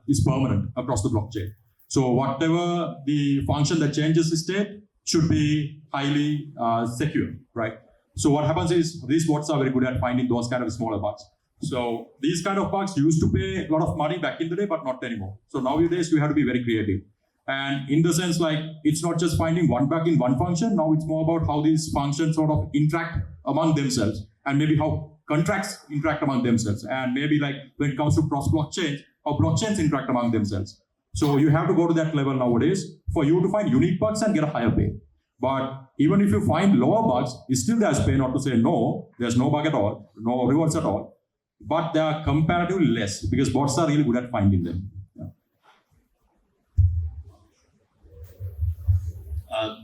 is permanent across the blockchain. So whatever the function that changes the state should be highly secure, right? So what happens is these bots are very good at finding those kind of smaller bugs. So these kind of bugs used to pay a lot of money back in the day, but not anymore. So nowadays we have to be very creative. And in the sense, like, it's not just finding one bug in one function. Now it's more about how these functions sort of interact among themselves, and maybe how contracts interact among themselves. And maybe like when it comes to cross-blockchain, how blockchains interact among themselves. So you have to go to that level nowadays for you to find unique bugs and get a higher pay. But even if you find lower bugs, still there's pay, not to say no, there's no bug at all, no rewards at all. But they are comparatively less because bots are really good at finding them.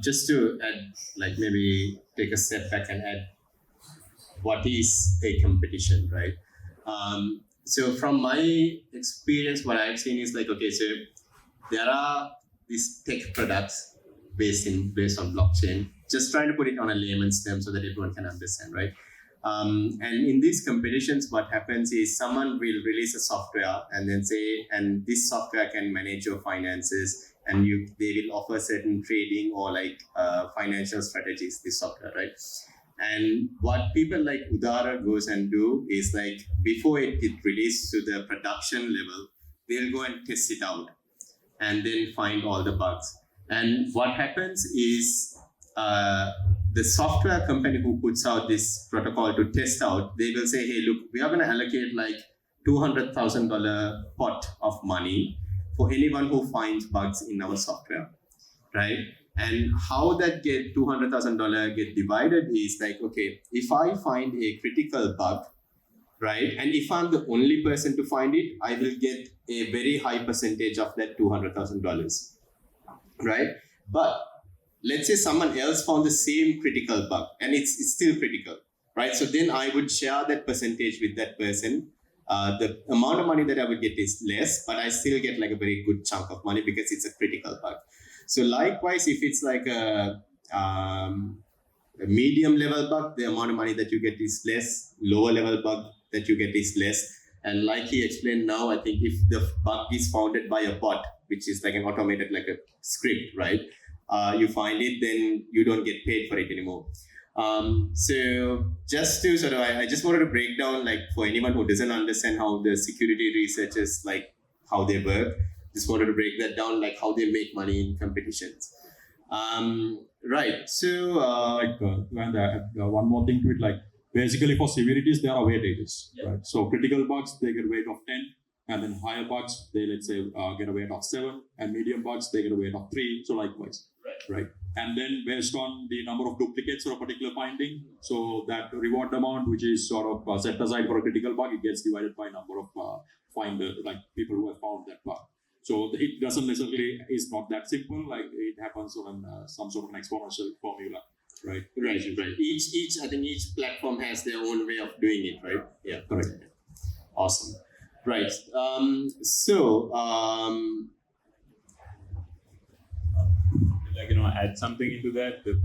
Just to add, like maybe take a step back and add what is a competition, right? So from my experience, what I've seen is like, okay, so there are these tech products based on blockchain, just trying to put it on a layman's term so that everyone can understand, right? And in these competitions, what happens is someone will release a software and then say, and this software can manage your finances, and they will offer certain trading or like financial strategies, this software, right? And what people like Udara goes and do is like, before it gets released to the production level, they'll go and test it out and then find all the bugs. And what happens is the software company who puts out this protocol to test out, they will say, hey, look, we are going to allocate like $200,000 pot of money for anyone who finds bugs in our software, right? And how that get $200,000 get divided is like, okay, if I find a critical bug, right, and if I'm the only person to find it, I will get a very high percentage of that $200,000, right? But let's say someone else found the same critical bug and it's still critical, right? So then I would share that percentage with that person. The amount of money that I would get is less, but I still get like a very good chunk of money because it's a critical bug. So likewise, if it's like a medium level bug, the amount of money that you get is less. Lower level bug that you get is less. And like he explained now, I think if the bug is founded by a bot, which is like an automated, like a script, right? You find it, then you don't get paid for it anymore. So just to sort of, I just wanted to break down, like for anyone who doesn't understand how the security researchers, like how they work, just wanted to break that down, like how they make money in competitions. Right, so... one more thing to it, like basically for severities, there are weightages, right? So critical bugs, they get a weight of 10, and then higher bugs, they let's say get a weight of 7, and medium bugs, they get a weight of 3, so likewise, right? And then based on the number of duplicates for a particular finding, so that reward amount, which is sort of set aside for a critical bug, it gets divided by number of like people who have found that bug. So it doesn't necessarily, is not that simple, like it happens on some sort of an exponential formula, right? Right. I think each platform has their own way of doing it, right? Yeah, correct. Awesome. Right. Like, add something into that. The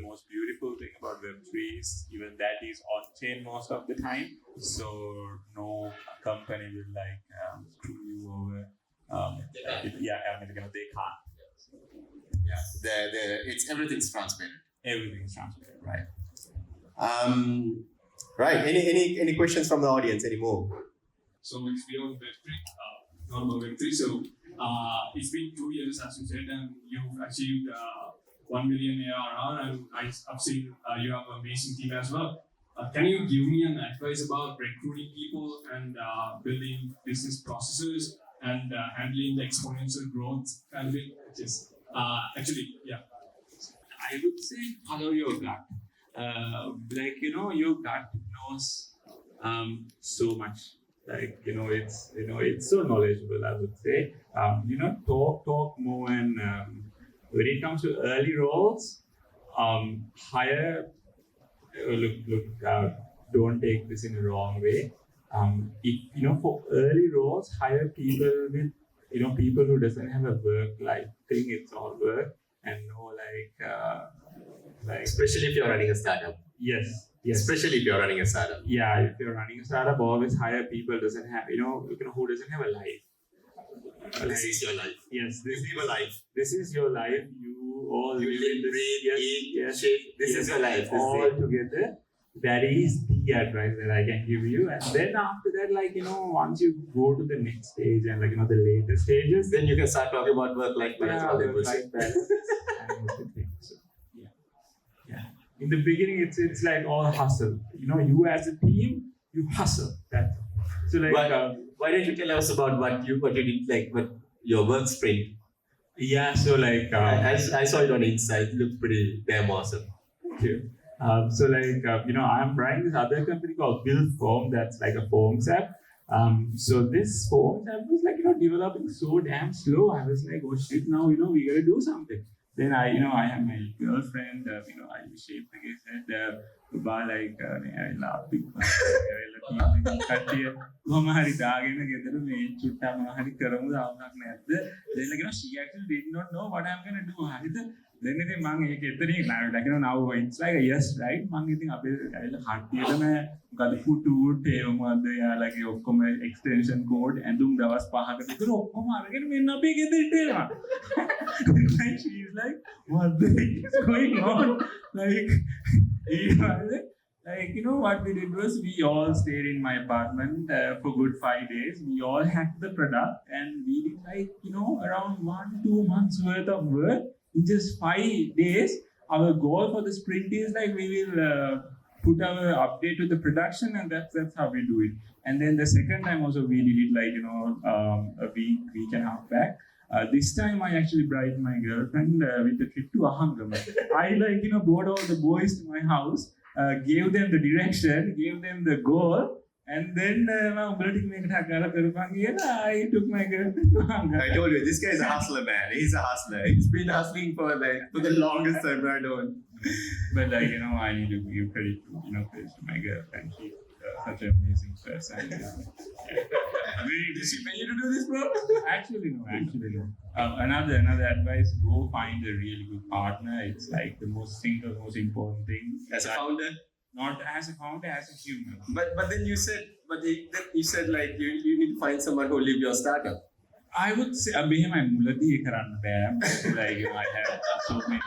most beautiful thing about Web3 is even that is on chain most of the time. So no company will like screw you over. They can't. Yeah, everything's transparent. Everything's transparent, right? Right. Any questions from the audience anymore? So it's beyond Web3, normal Web3. So it's been 2 years, as you said, and you've achieved 1 million ARR, and I've seen you have an amazing team as well. Can you give me an advice about recruiting people and building business processes and handling the exponential growth kind of thing? I would say follow your gut. Your gut knows so much. It's so knowledgeable, I would say. Talk more, and when it comes to early roles, hire. Don't take this in a wrong way. For early roles, hire people with people who doesn't have a work-life thing. It's all work, and Especially if you're running a startup. Yes. Especially if you're running a startup. Yeah, if you're running a startup, always hire people who doesn't have a life. This is your life. Yes, This is your life. This is your life. You all You live live, in this. breathe, eat, shit. This is your life. All together. That is the advice that I can give you. And then after that, once you go to the next stage and the later stages, Then you can start talking about work-life balance. work-life balance and everything. So, yeah. In the beginning, it's like all hustle. You as a team, you hustle. That's so Why don't you tell us about what you did, what your work sprint? Yeah, so I saw it on Insta. It looked pretty damn awesome. Thank you. I'm running this other company called Build Form. That's like a forms app. So this forms app was developing so damn slow. I was like, oh shit, now we gotta do something. Then I have my girlfriend. I shaped the case that I love people. She actually did not know what I'm gonna do. Then now it's like a yes, right? Extension code and she's like, what the heck is going on? What we did was we all stayed in my apartment for good 5 days. We all hacked the product and we did around 1-2 months worth of work in just 5 days. Our goal for the sprint is we will put our update to the production, and that's how we do it. And then the second time also we did it a week and a half back. This time I actually bribed my girlfriend with a trip to Ahangama. I brought all the boys to my house, gave them the direction, gave them the goal, and then I took my girlfriend to Ahangama. I told you, this guy is a hustler, man. He's a hustler. He's been hustling for the longest time. I don't. But I need to give credit to my girlfriend. She's such an amazing person. Did she pay you to do this, bro? Actually no. Another advice: go find a really good partner. It's like the most important thing. As a founder? Not as a founder, as a human. But then you said, like you need to find someone who live your startup. I would say, I have so many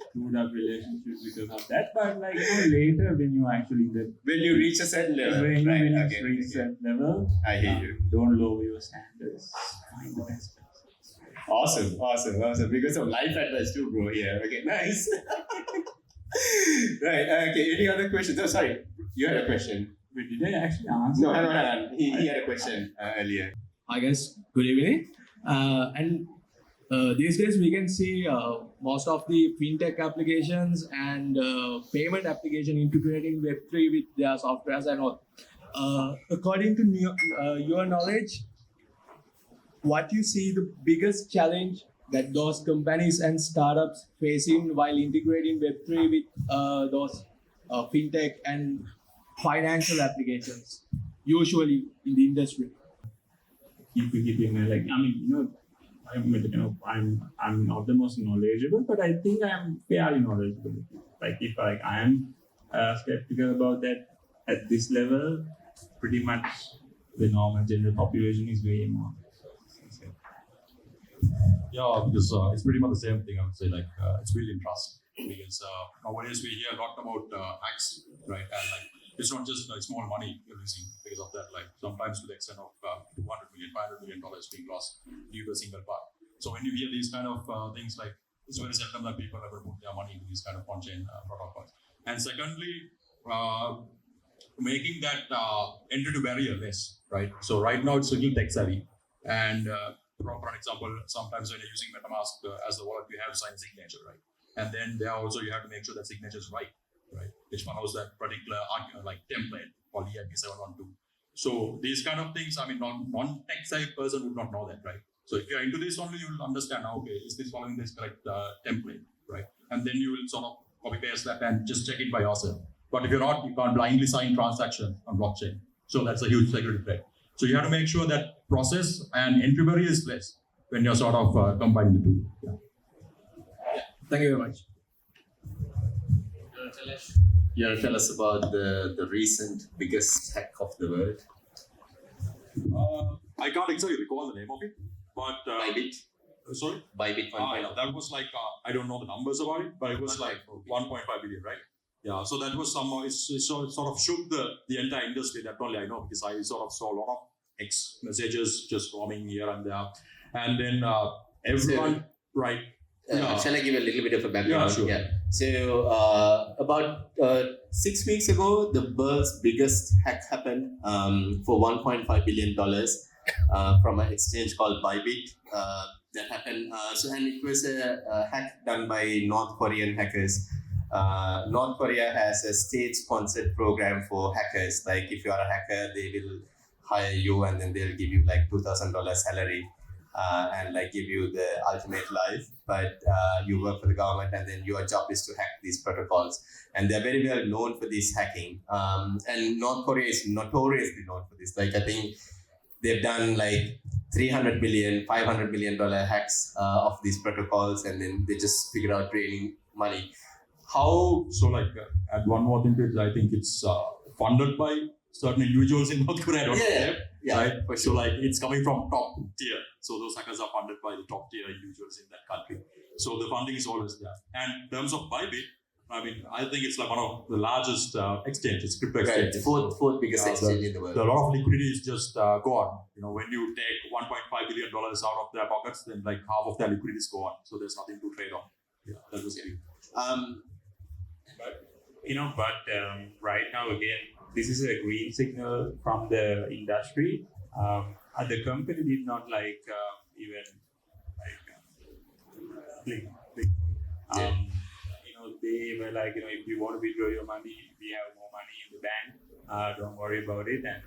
screwed up relationships because of that. But later when you actually When you reach a certain level, when you right? reach a certain level, I hear you. don't lower your standards. Find the best person. Awesome. Because of life advice too, bro. Yeah. Okay. Nice. Right. Okay. Any other questions? Oh, sorry. You had a question. Wait, did I actually answer? No, hang on. He had a question earlier. I guess good evening. These days we can see most of the fintech applications and payment application integrating Web3 with their softwares and all. According to your knowledge, what you see the biggest challenge that those companies and startups facing while integrating Web3 with those fintech and financial applications, usually in the industry? I'm not the most knowledgeable, but I think I'm fairly knowledgeable. If I am skeptical about that at this level, pretty much the normal general population is way more. Yeah, because it's pretty much the same thing. I would say it's building trust because nowadays we hear a lot about hacks, right? And it's not just small money you're losing because of that. Sometimes to the extent of $200 million, $500 million being lost due to a single part. So when you hear these kind of things, it's very seldom that people ever put their money into these kind of on-chain protocols. And secondly, making that entry to barrier less, right? So right now it's a little tech savvy, and for an example, sometimes when you're using MetaMask as the wallet, you have to sign a signature, right? And then there also you have to make sure that signature is right, which follows that particular template called EIP 712. So these kind of things, non-tech savvy person would not know that, right? So if you're into this only, you will understand, okay, is this following this correct template, right? And then you will sort of copy paste that and just check it by yourself. But if you're not, you can't blindly sign transactions on blockchain. So that's a huge security threat. So you have to make sure that process and entry barrier is less when you're sort of combining the two. Yeah. Thank you very much. You want to tell us about the recent biggest hack of the world? I can't exactly recall the name of it, but Bybit? Sorry? Bybit 1.5. That was I don't know the numbers about it, but it was 1.5 billion, right? Yeah, so that was it sort of shook the entire industry. That only I know because I sort of saw a lot of X messages just roaming here and there, and then everyone, right? Shall I give a little bit of a background? Yeah, sure. Yeah. So about 6 weeks ago, the world's biggest hack happened for $1.5 billion from an exchange called Bybit. That happened. And it was a hack done by North Korean hackers. North Korea has a state-sponsored program for hackers. If you are a hacker, they will hire you and then they'll give you $2,000 salary and give you the ultimate life. But you work for the government and then your job is to hack these protocols. And they're very well known for this hacking. And North Korea is notoriously known for this. I think they've done $300 million, $500 million hacks of these protocols, and then they just figure out draining money. Add one more thing to it, I think it's funded by certain individuals in North Korea. Right? For sure. So it's coming from top tier. So those hackers are funded by the top tier individuals in that country. So the funding is always there. And in terms of Bybit, I think it's one of the largest exchanges, crypto exchanges. Right, fourth biggest exchange in the world. A lot of liquidity is just gone. When you take $1.5 billion out of their pockets, then half of their liquidity is gone. So there's nothing to trade on. Yeah, that was it. Right now, again, this is a green signal from the industry. The company did not even click. They were like, if you want to withdraw your money, we have more money in the bank. Don't worry about it. And,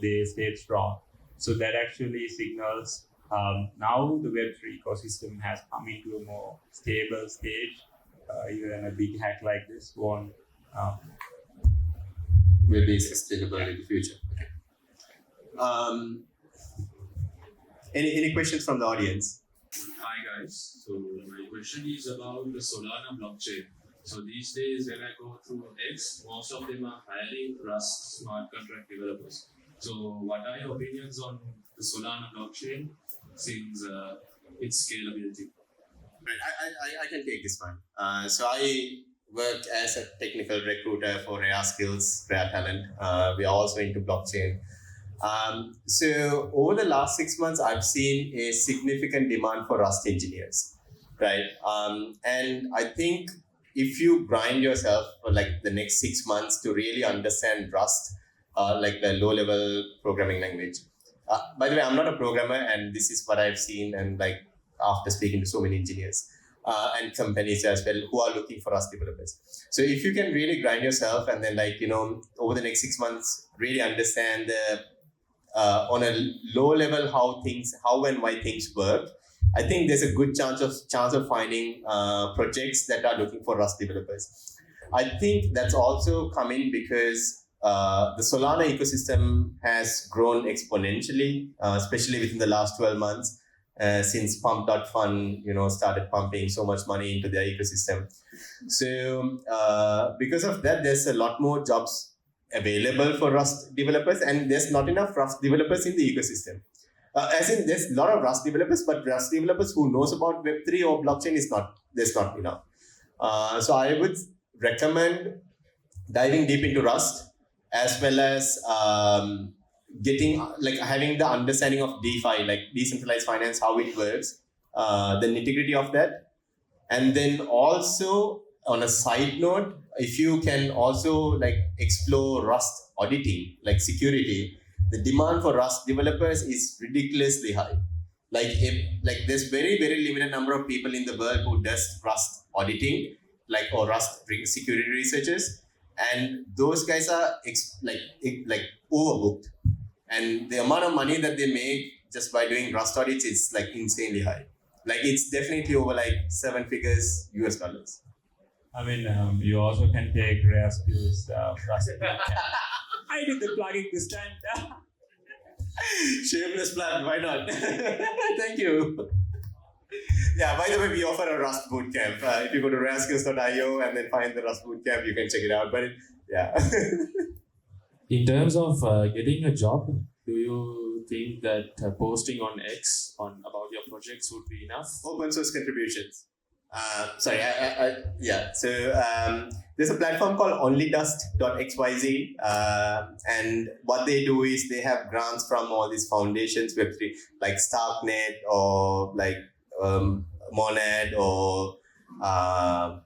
they stayed strong. So that actually signals now the Web3 ecosystem has come into a more stable stage. Even a big hack like this won't Will be sustainable in the future. Any questions from the audience? Hi guys, so my question is about the Solana blockchain. So these days when I go through X, most of them are hiring Rust smart contract developers. So what are your opinions on the Solana blockchain since its scalability? Right, I can take this one. So I work as a technical recruiter for Rare Skills, Rare Talent. We are also into blockchain. So over the last 6 months, I've seen a significant demand for Rust engineers, right? And I think if you grind yourself for like the next 6 months to really understand Rust, like the low-level programming language. By the way, I'm not a programmer, and this is what I've seen, and like after speaking to so many engineers and companies as well who are looking for Rust developers. So if you can really grind yourself and then over the next 6 months, really understand on a low level how and why things work, I think there's a good chance of finding projects that are looking for Rust developers. I think that's also coming because the Solana ecosystem has grown exponentially, especially within the last 12 months, since Pump.fun, started pumping so much money into their ecosystem. So because of that, there's a lot more jobs available for Rust developers, and there's not enough Rust developers in the ecosystem. As in, there's a lot of Rust developers, but Rust developers who knows about Web3 or blockchain there's not enough. So I would recommend diving deep into Rust, as well as having the understanding of DeFi, like decentralized finance, how it works, the nitty-gritty of that. And then also, on a side note, if you can also explore Rust auditing, like security, the demand for Rust developers is ridiculously high. There's very, very limited number of people in the world who does Rust auditing, or Rust security researchers, and those guys are overbooked. And the amount of money that they make just by doing Rust audits is insanely high. It's definitely over 7 figures US dollars. I mean, you also can take Rare Skills Rust. I did the plugging this time. Shameless plug, why not? Thank you. Yeah, by the way, we offer a Rust bootcamp. If you go to rareskills.io and then find the Rust bootcamp, you can check it out. But In terms of getting a job, do you think that posting on X about your projects would be enough? Open source contributions. So there's a platform called onlydust.xyz, and what they do is they have grants from all these foundations, Web3, like Starknet or Monad or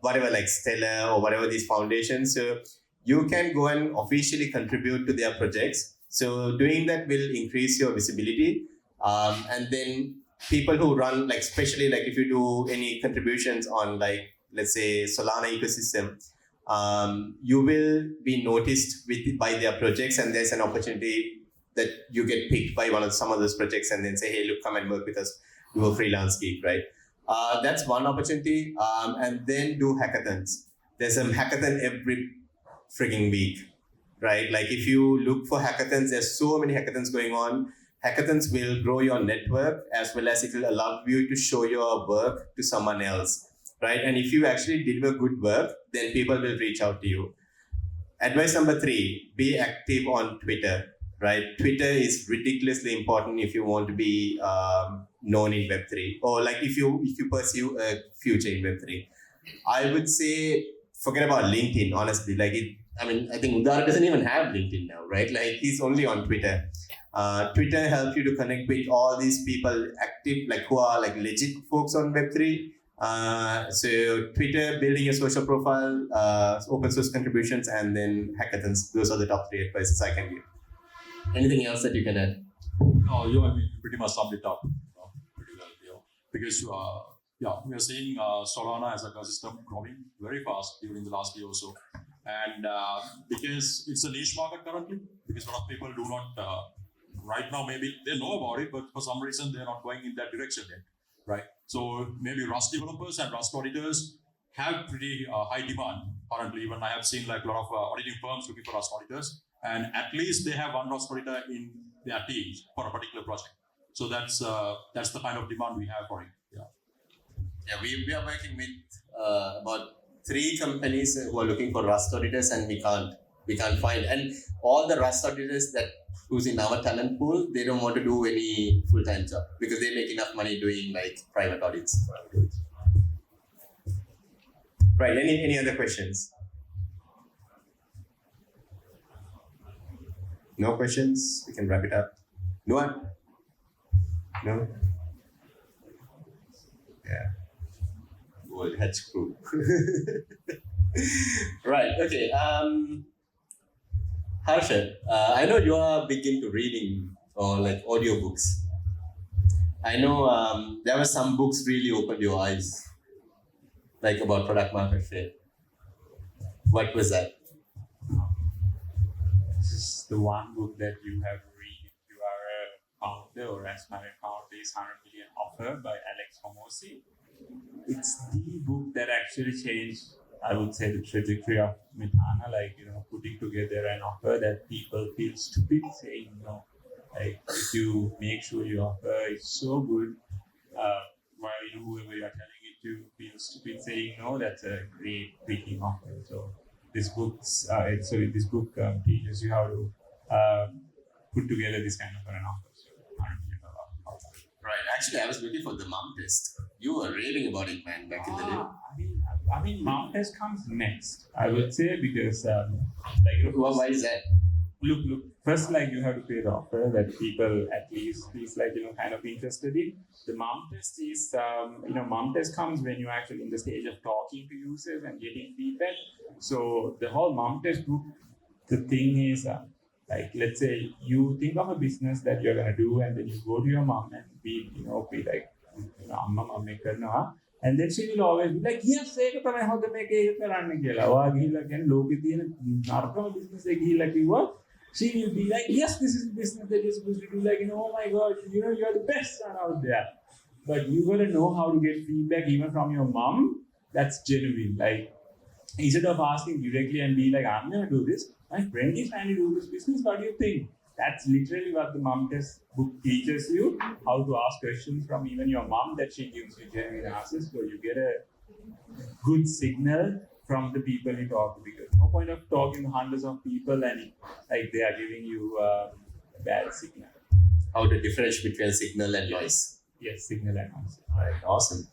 whatever, like Stellar or whatever these foundations. So you can go and officially contribute to their projects. So doing that will increase your visibility, and then people who run, especially if you do any contributions on let's say Solana ecosystem, you will be noticed by their projects, and there's an opportunity that you get picked by some of those projects and then say, hey, look, come and work with us, do a freelance gig, right? That's one opportunity. And then do hackathons. There's a hackathon every frigging week, right? If you look for hackathons, there's so many hackathons going on. Hackathons will grow your network, as well as it will allow you to show your work to someone else, right? And if you actually deliver good work, then people will reach out to you. Advice number 3, be active on Twitter, right? Twitter is ridiculously important if you want to be known in Web3, or if you pursue a future in Web3. I would say forget about LinkedIn, honestly. I think Udara doesn't even have LinkedIn now, right? He's only on Twitter. Twitter helps you to connect with all these people active, who are legit folks on Web3. So Twitter, building a social profile, open source contributions, and then hackathons. Those are the top 3 advices I can give. Anything else that you can add? No, you pretty much summed it up pretty well, because yeah, we are seeing Solana as an ecosystem growing very fast during the last year or so. And because it's a niche market currently, because a lot of people do not, right now, maybe they know about it, but for some reason, they're not going in that direction yet, right? So maybe Rust developers and Rust auditors have pretty high demand currently. Even I have seen like a lot of auditing firms looking for Rust auditors, and at least they have one Rust auditor in their teams for a particular project. So that's the kind of demand we have for it. Yeah. Yeah, we are working with about 3 companies who are looking for Rust auditors, and we can't find. And all the Rust auditors that who's in our talent pool, they don't want to do any full-time job because they make enough money doing like private audits. Right. Any other questions? No questions. We can wrap it up. No one? No. Yeah. World Hatch Crew. Right. Okay. Harsha, I know you are big into reading or like audiobooks. I know there were some books really opened your eyes, like about product market fit. What was that? This is the one book that you have read if you are a founder or aspiring founder is 100 million offer by Alex Hormozi. It's the book that actually changed, I would say, the trajectory of Metana, like, putting together an offer that people feel stupid saying no. Like, if you make sure your offer is so good, while whoever you are telling it to feels stupid saying no, that's a great freaking offer. So this book teaches you how to put together this kind of an offer. Right. Actually, I was looking for the mom test. You were raving about it, man, back in the day. I mean, mom test comes next, I would say, because Why is that? Look. First, like, you have to create an offer that people at least is like kind of interested in. The mom test is mom test comes when you're actually in the stage of talking to users and getting feedback. So the whole mom test group, the thing is like, let's say you think of a business that you're gonna do, and then you go to your mom and be like, amma make karna. And then she will always be like, yes, ඒක තමයි හොඳ මේක ඒක කරන්න කියලා. ඔයා ගිහිල්ලා කියන්නේ ලෝකේ තියෙන නරකම business එක ගිහිල්ලා කිව්වා. She will be like, yes, this is the business that you're supposed to do. Like, oh my God, you're the best one out there. But you gotta know how to get feedback even from your mom. That's genuine. Like, instead of asking directly and be like, I'm gonna do this, my friend is trying to do this business, what do you think? That's literally what the mom test book teaches you, how to ask questions from even your mom that she gives you genuine answers, so you get a good signal from the people you talk to, because no point of talking to hundreds of people and like they are giving you a bad signal. How to differentiate between signal and noise. Yes, signal and noise. Right, awesome.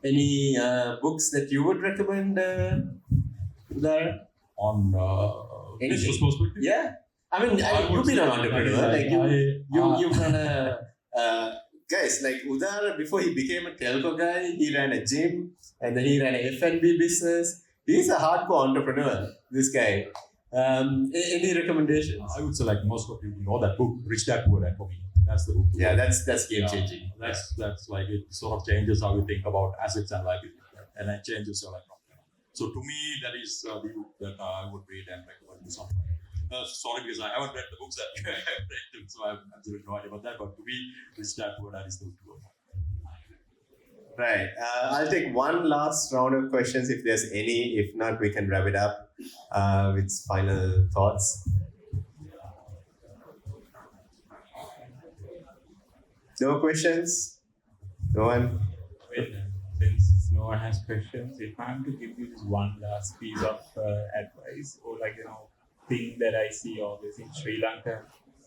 Any books that you would recommend, Udara? On business perspective? Yeah. I mean, you've been an entrepreneur. You've run a guys like Udara. Before he became a telco guy, he ran a gym and then he ran a F&B business. He's a hardcore entrepreneur. This guy. Any recommendations? I would say like most of you know that book, Rich Dad Poor Dad, for me. That's the book. Yeah, that's game changing. That's like it sort of changes how you think about assets and liability, and it changes your life. So to me, that is the book that I would read and recommend to someone. Sorry, because I haven't read the books that you have read, so I have absolutely no idea about that. But to me, Rich Dad Poor Dad is the book to go for. Right. I'll take one last round of questions if there's any. If not, we can wrap it up with final thoughts. No questions? No one? Well, since no one has questions, if I'm to give you this one last piece of advice, or thing that I see always in Sri Lanka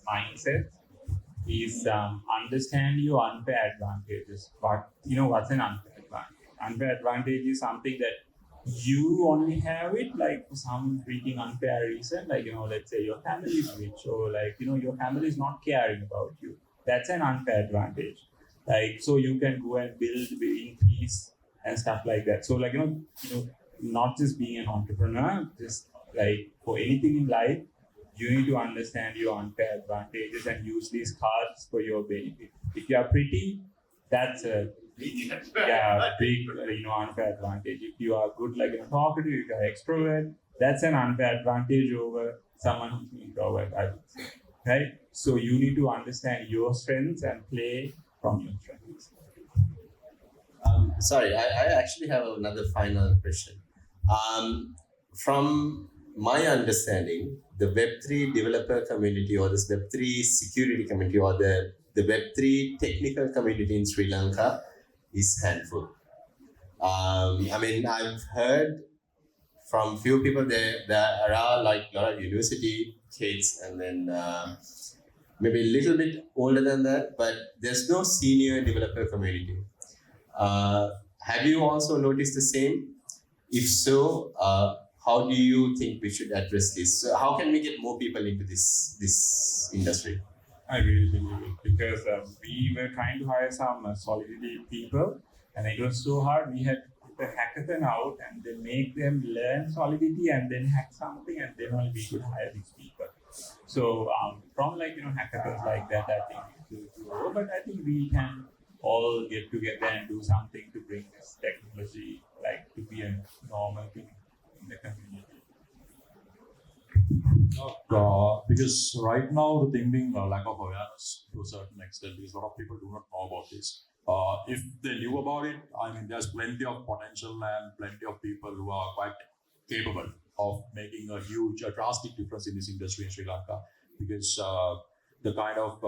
mindset, is understand your unfair advantages. But what's an unfair advantage? Unfair advantage is something that you only have it like for some freaking unfair reason. Like, let's say your family is rich, or your family is not caring about you. That's an unfair advantage. Like, so you can go and build in peace and stuff like that. So not just being an entrepreneur, just like for anything in life, you need to understand your unfair advantages and use these cards for your benefit. If you are pretty, that's a big unfair advantage. If you are good like a talkative, if you are extrovert, that's an unfair advantage over someone who's introvert, I would say. Right? So you need to understand your strengths and play from your strengths. Sorry, I actually have another final question. From my understanding, the Web3 developer community or this Web3 security community or the Web3 technical community in Sri Lanka is handful. I mean, I've heard from few people there are like a lot of university kids and then maybe a little bit older than that, but there's no senior developer community. Have you also noticed the same? If so, how do you think we should address this? So how can we get more people into this industry? I really believe it because we were trying to hire some Solidity people, and it was so hard. We had to put the hackathon out and then make them learn Solidity and then hack something, and then only we could hire these people. So from hackathons like that, I think it will grow. But I think we can all get together and do something to bring this technology to be a normal thing in the community. Because right now the thing being lack of awareness to a certain extent, because a lot of people do not know about this. If they knew about it, I mean, there's plenty of potential and plenty of people who are quite capable of making a drastic difference in this industry in Sri Lanka. Because the kind of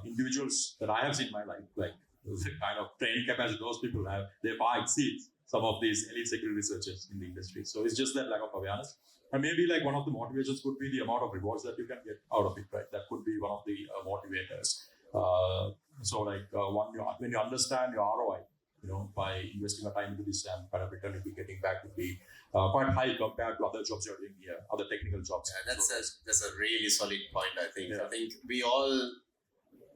individuals that I have seen in my life, like the kind of training capacity those people have, they far exceed some of these elite security researchers in the industry. So it's just that lack of awareness. And maybe one of the motivations could be the amount of rewards that you can get out of it, right? That could be one of the motivators. When you understand your ROI, by investing your time into this and kind of return you'll be getting back would be quite high compared to other jobs you're doing here, other technical jobs. Yeah, that's a really solid point, I think. Yeah. I think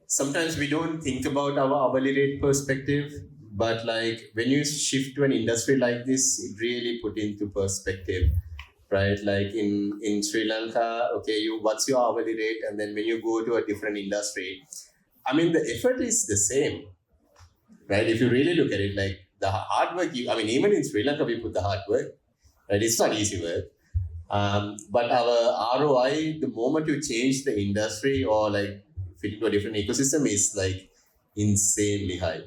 sometimes we don't think about our hourly rate perspective, but when you shift to an industry like this, it really put into perspective. Right, like in Sri Lanka, okay, what's your hourly rate, and then when you go to a different industry, I mean the effort is the same, right? If you really look at it, the hard work, even in Sri Lanka we put the hard work, right? It's not easy work, but our ROI, the moment you change the industry or fit into a different ecosystem, is insanely high.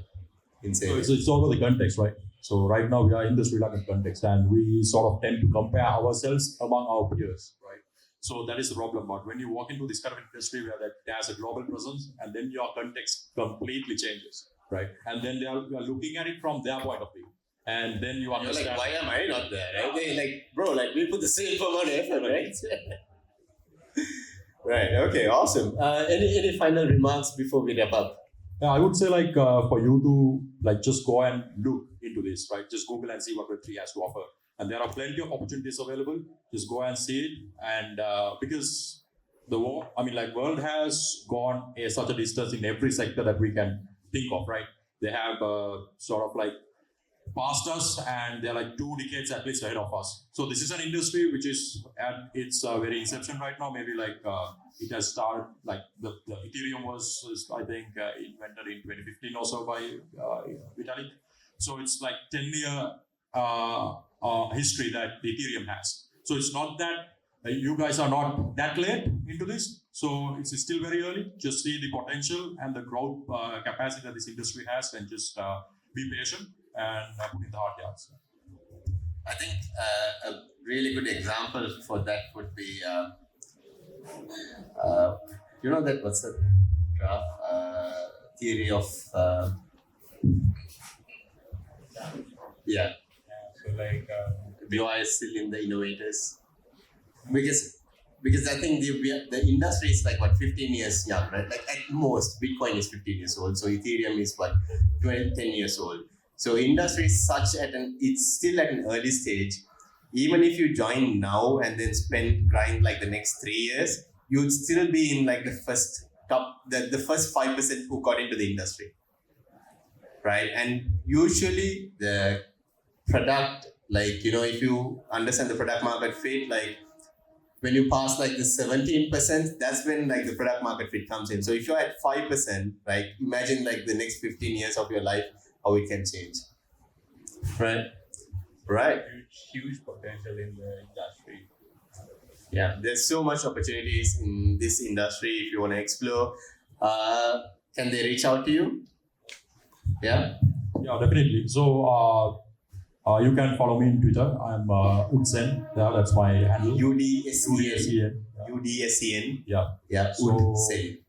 Insanely. So it's all about the context, right? So right now we are in the Sri Lankan context and we sort of tend to compare ourselves among our peers, right? So that is the problem. But when you walk into this kind of industry where that has a global presence and then your context completely changes, right? And then you are looking at it from their point of view. And then you understand. Why am I not there? Right? We put the same amount of effort, right? Right, okay, awesome. Any final remarks before we wrap up? Yeah, I would say for you to just go and look into this, right? Just Google and see what Web3 has to offer. And there are plenty of opportunities available. Just go and see it. And because the world has gone such a distance in every sector that we can think of, right? They have past us and they're 2 decades at least ahead of us. So this is an industry which is at its very inception right now. Maybe it has started, the Ethereum was I think invented in 2015 or so by Vitalik. So it's 10-year history that the Ethereum has. So it's not that you guys are not that late into this. So it's still very early. Just see the potential and the growth capacity that this industry has and just be patient and put in the hard yards. I think a really good example for that would be, what's the graph? Theory of, yeah. BOI is still in the innovators. Because I think the industry is 15 years young, right? At most, Bitcoin is 15 years old. So Ethereum is 10 years old. So industry is it's still at an early stage. Even if you join now and then grind the next 3 years, you'd still be in the first 5% who got into the industry, right? And usually the product, if you understand the product market fit, when you pass like the 17%, that's when like the product market fit comes in. So if you're at 5%, like imagine like the next 15 years of your life, how it can change. Right? Right. Huge potential in the industry. Yeah, there's so much opportunities in this industry if you want to explore. Can they reach out to you? Yeah? Yeah, definitely. So you can follow me in Twitter. I'm Udsen. Yeah, that's my handle. UDSEN. Yeah. UDSEN. Yeah. Yeah, So, Udsen.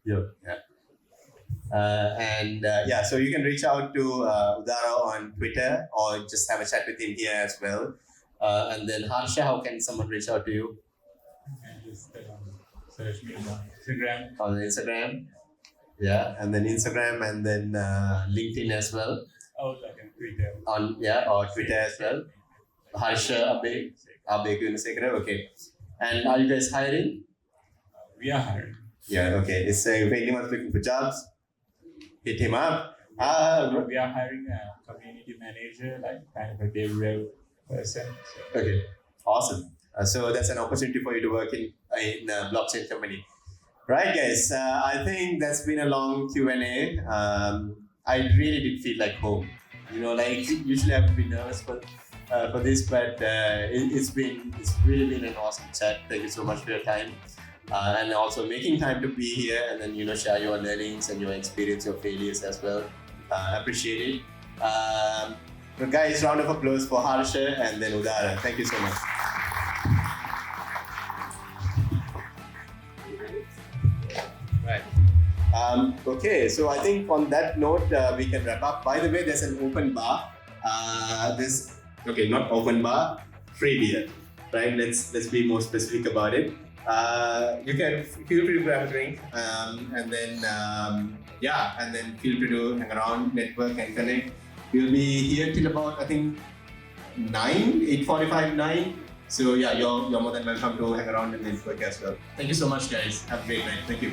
yeah. So you can reach out to Udara on Twitter or just have a chat with him here as well. And then Harsha, how can someone reach out to you? And just search me on Instagram. On Instagram. Yeah, and then Instagram and then LinkedIn as well. Oh, like on Twitter. Or Twitter as well. Harsha Abeygunasekara. Okay. And are you guys hiring? We are hiring. Yeah, okay. So if anyone's looking for jobs, hit him up. We are hiring a community manager, like kind of a dev person. So. Okay, awesome. So that's an opportunity for you to work in a blockchain company. Right, guys. I think that's been a long Q&A. I really did feel like home. You know, like usually I would be nervous for this, but it's really been an awesome chat. Thank you so much for your time. And also making time to be here and then, share your learnings and your experience, your failures as well. Appreciate it. But guys, round of applause for Harsha and then Udara. Thank you so much. Right. Okay, so I think on that note, we can wrap up. By the way, there's an open bar. Not open bar, free beer. Right? Let's be more specific about it. You can feel free to grab a drink, and then feel free to hang around, network, and connect. We'll be here till about 8:45, 9. So yeah, you're more than welcome to hang around and network as well. Thank you so much, guys. Have a great night. Thank you.